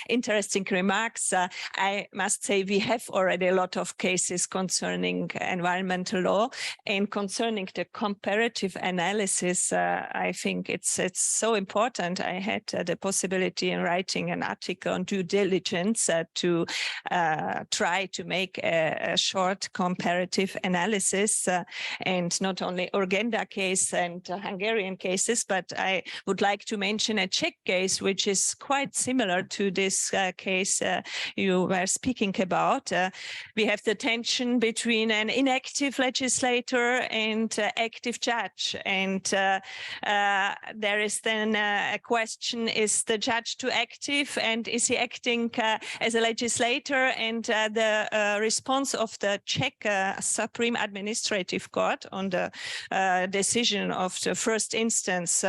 interesting remarks. I must say we have already a lot of cases concerning environmental law, and concerning the comparative analysis, I think it's so important. I had the possibility in writing an article on due diligence to try to make a short comparative analysis. And not only Urgenda case and Hungarian cases, but I would like to mention a Czech case, which is quite similar to this case you were speaking about. We have the tension between an inactive legislator and active judge. And there is then a question, is the judge too active, and is he acting as a legislator? And the response of the Czech Supreme Administrative Court on the decision of the first instance,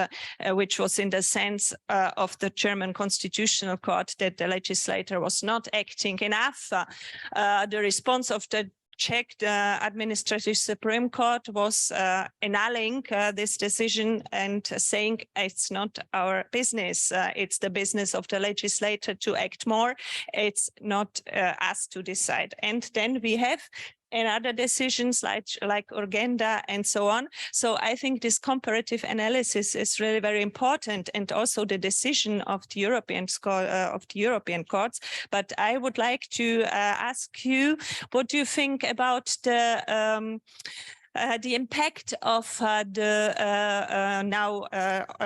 which was in the sense of the German Constitutional Court that the legislator was not acting enough. The response of the Czech Administrative Supreme Court was annulling this decision and saying it's not our business. It's the business of the legislator to act more. It's not us to decide. And then we have and other decisions like Urgenda and so on. So I think this comparative analysis is really very important, and also the decision of the European courts. But I would like to ask you, what do you think about the impact of the now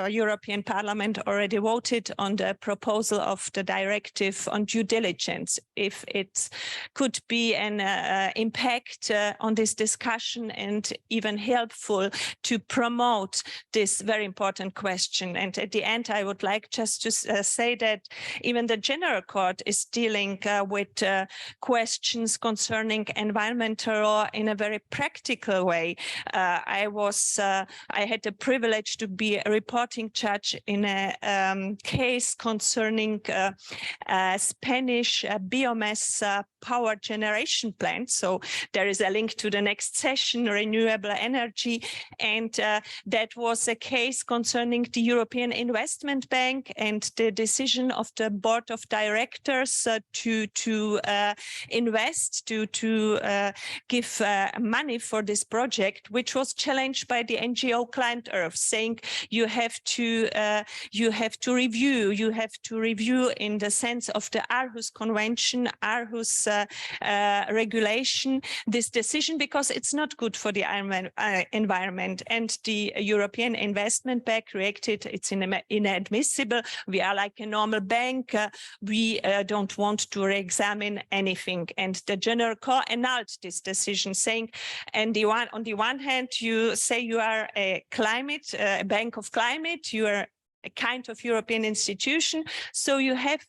European Parliament already voted on the proposal of the directive on due diligence, if it could be an impact on this discussion and even helpful to promote this very important question. And at the end, I would like just to say that even the General Court is dealing with questions concerning environmental law in a very practical way. I had the privilege to be a reporting judge in a case concerning Spanish biomass power generation plant. So there is a link to the next session, renewable energy. And that was a case concerning the European Investment Bank and the decision of the board of directors to invest, to give money for this project. project, which was challenged by the NGO Client Earth, saying you have to review in the sense of the Aarhus Convention, Aarhus regulation, this decision, because it's not good for the environment. And the European Investment Bank reacted, it's inadmissible. We are like a normal bank. We don't want to re-examine anything. And the General Court annulled this decision, saying, on the one hand, you say you are a bank of climate, you are a kind of European institution, so you have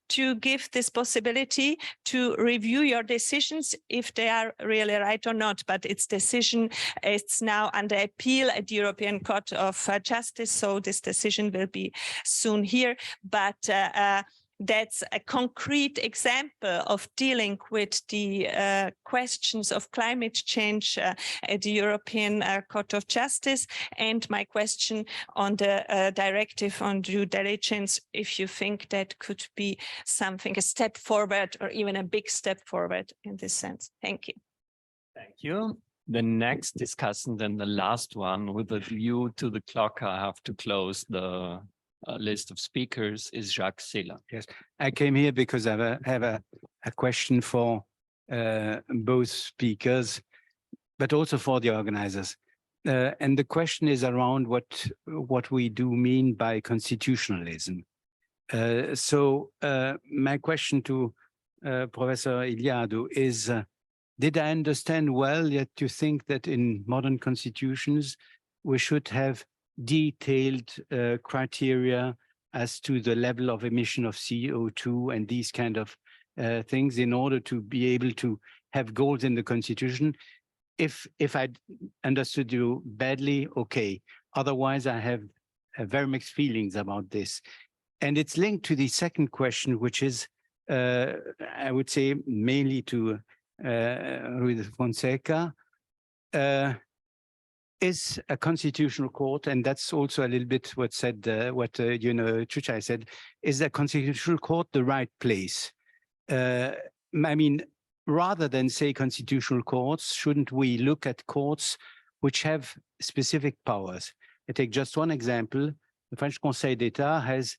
to give this possibility to review your decisions if they are really right or not. But its decision is now under appeal at the European Court of Justice, so this decision will be soon here. But that's a concrete example of dealing with the questions of climate change at the European Court of Justice. And my question on the directive on due diligence, if you think that could be something, a step forward or even a big step forward in this sense. Thank you. Thank you. The next discussant and the last one, with a view to the clock, I have to close the list of speakers, is Jacques Silla. Yes, I came here because I have a question for both speakers, but also for the organizers. And the question is around what we do mean by constitutionalism. So my question to Professor Iliadou is, did I understand well that you think that in modern constitutions, we should have detailed criteria as to the level of emission of CO2 and these kind of things in order to be able to have goals in the constitution? If I understood you badly, okay. Otherwise, I have very mixed feelings about this. And it's linked to the second question, which is, I would say, mainly to Ruiz Fonseca. Is a constitutional court, and that's also a little bit what said, Chuchai said, is a constitutional court the right place? I mean, rather than say constitutional courts, shouldn't we look at courts which have specific powers? I take just one example. The French Conseil d'Etat has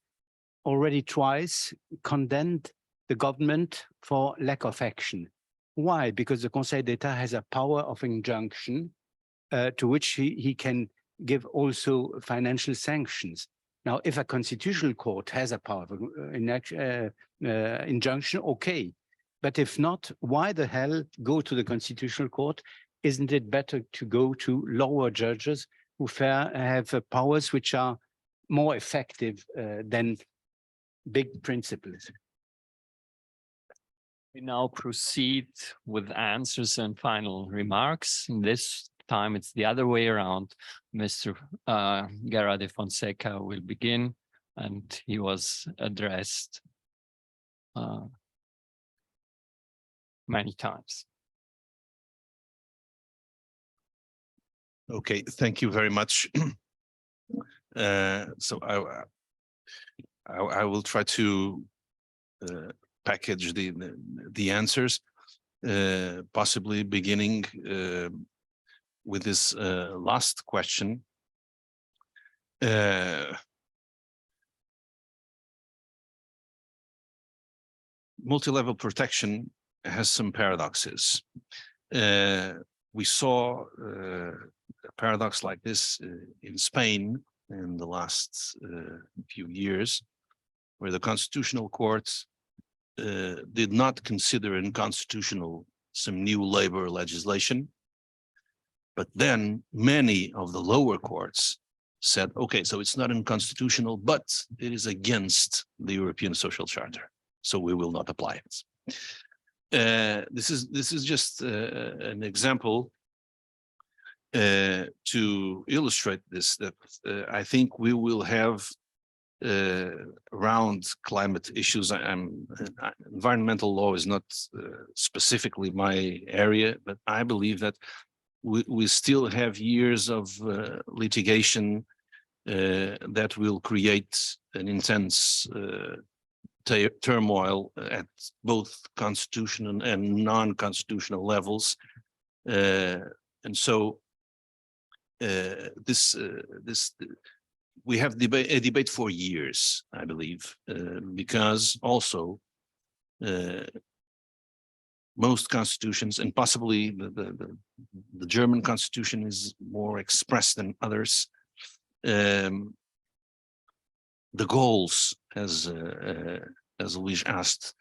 already twice condemned the government for lack of action. Why? Because the Conseil d'Etat has a power of injunction to which he can give also financial sanctions. Now, if a constitutional court has a power of injunction, okay. But if not, why the hell go to the constitutional court? Isn't it better to go to lower judges who have powers which are more effective than big principles? We now proceed with answers and final remarks. In this time, it's the other way around. Mr. Guerra de Fonseca will begin, and he was addressed many times. Okay, thank you very much. So I will try to package the answers, possibly beginning with this last question. Multi-level protection has some paradoxes. We saw a paradox like this in Spain in the last few years, where the Constitutional Court did not consider unconstitutional some new labor legislation. But then many of the lower courts said, okay, so it's not unconstitutional, but it is against the European Social Charter, so we will not apply it. This is just an example to illustrate this, that I think we will have around climate issues. Environmental law is not specifically my area, but I believe that we still have years of litigation that will create an intense turmoil at both constitutional and non-constitutional levels. And so we have a debate for years, I believe, because also most constitutions, and possibly the German constitution is more expressed than others. The goals, as Luis asked,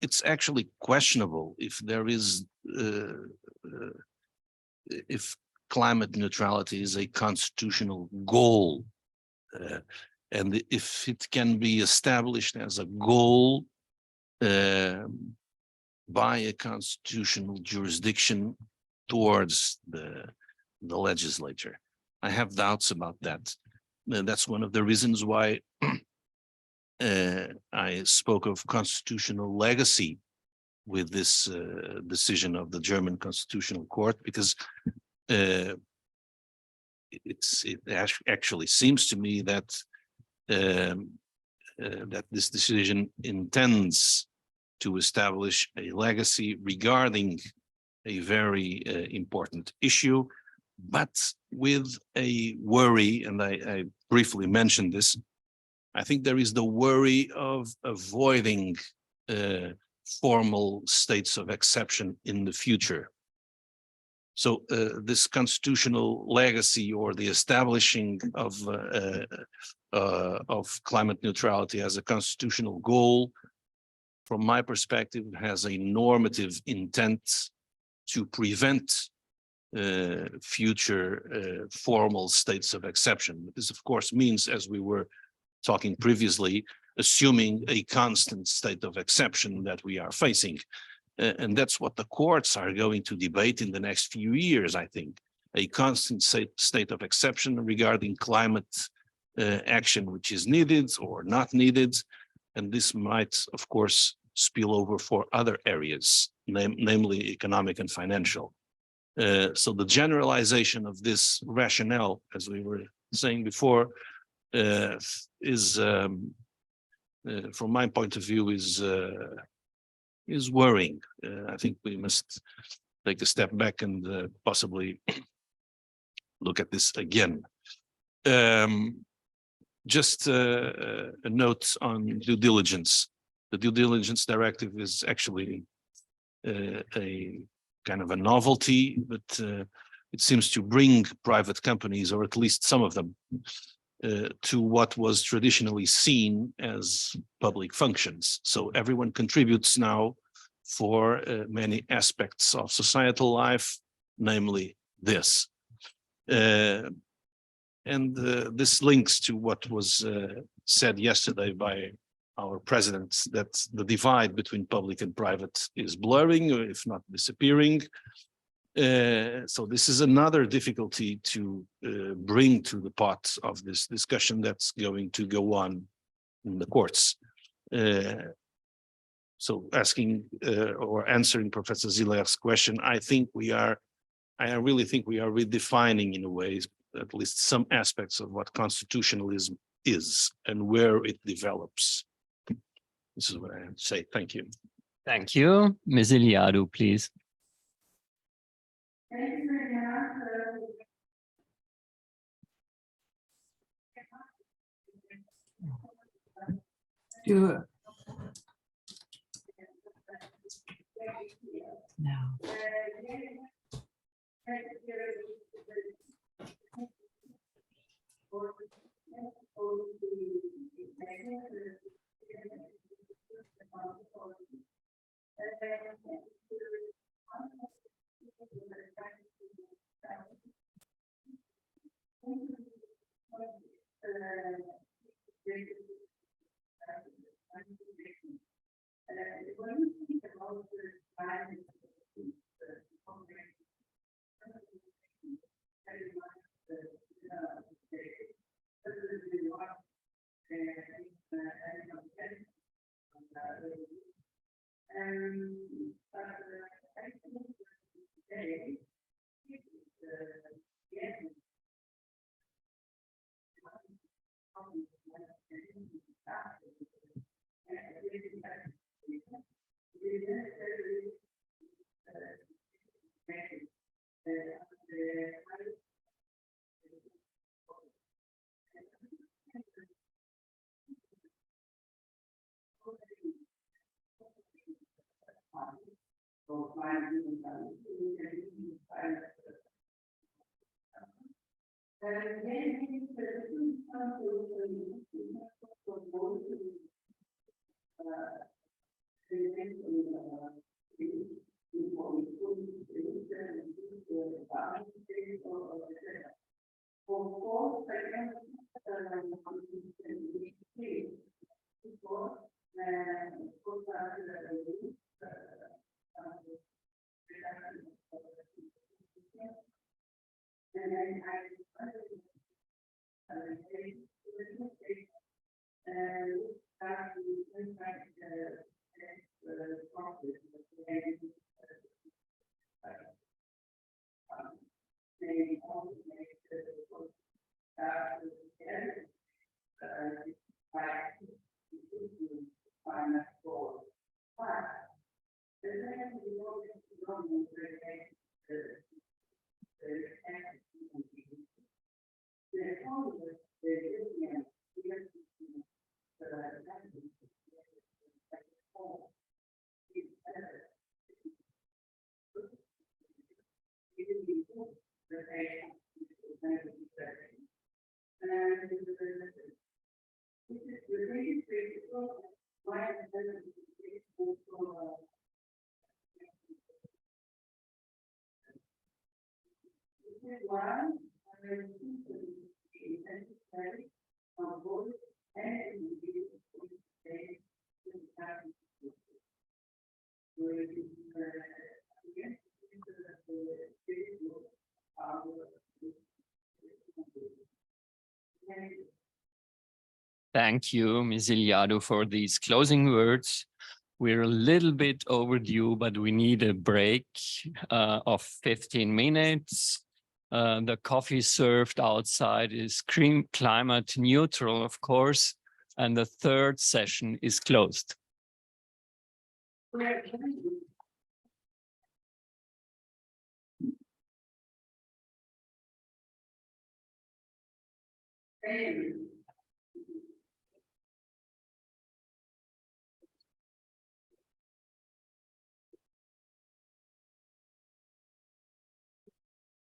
it's actually questionable if there is if climate neutrality is a constitutional goal, and if it can be established as a goal by a constitutional jurisdiction towards the legislature. I have doubts about that. That's one of the reasons why I spoke of constitutional legacy with this decision of the German Constitutional Court, because it actually seems to me that that this decision intends to establish a legacy regarding a very important issue, but with a worry, and I briefly mentioned this. I think there is the worry of avoiding formal states of exception in the future. So this constitutional legacy, or the establishing of climate neutrality as a constitutional goal, from my perspective, has a normative intent to prevent future formal states of exception. This, of course, means, as we were talking previously, assuming a constant state of exception that we are facing. And that's what the courts are going to debate in the next few years, I think. A constant state of exception regarding climate action which is needed or not needed. And this might, of course, spill over for other areas, namely economic and financial. So the generalization of this rationale, as we were saying before, is, from my point of view, is worrying. I think we must take a step back and possibly look at this again. Just a note on due diligence. The due diligence directive is actually a kind of a novelty, but it seems to bring private companies, or at least some of them, to what was traditionally seen as public functions. So everyone contributes now for many aspects of societal life, namely this. And this links to what was said yesterday by our president, that the divide between public and private is blurring, or if not disappearing. So this is another difficulty to bring to the pot of this discussion that's going to go on in the courts. So asking or answering Professor Ziller's question, I really think we are redefining, in a way, at least some aspects of what constitutionalism is and where it develops. This is what I have to say. Thank you. Thank you. Ms. Iliadou, please. Thank you very much. Now. Thank you, Ms. Iliadou, for these closing words. We're a little bit overdue, but we need a break of 15 minutes. The coffee served outside is climate neutral, of course, and the third session is closed. Thank you.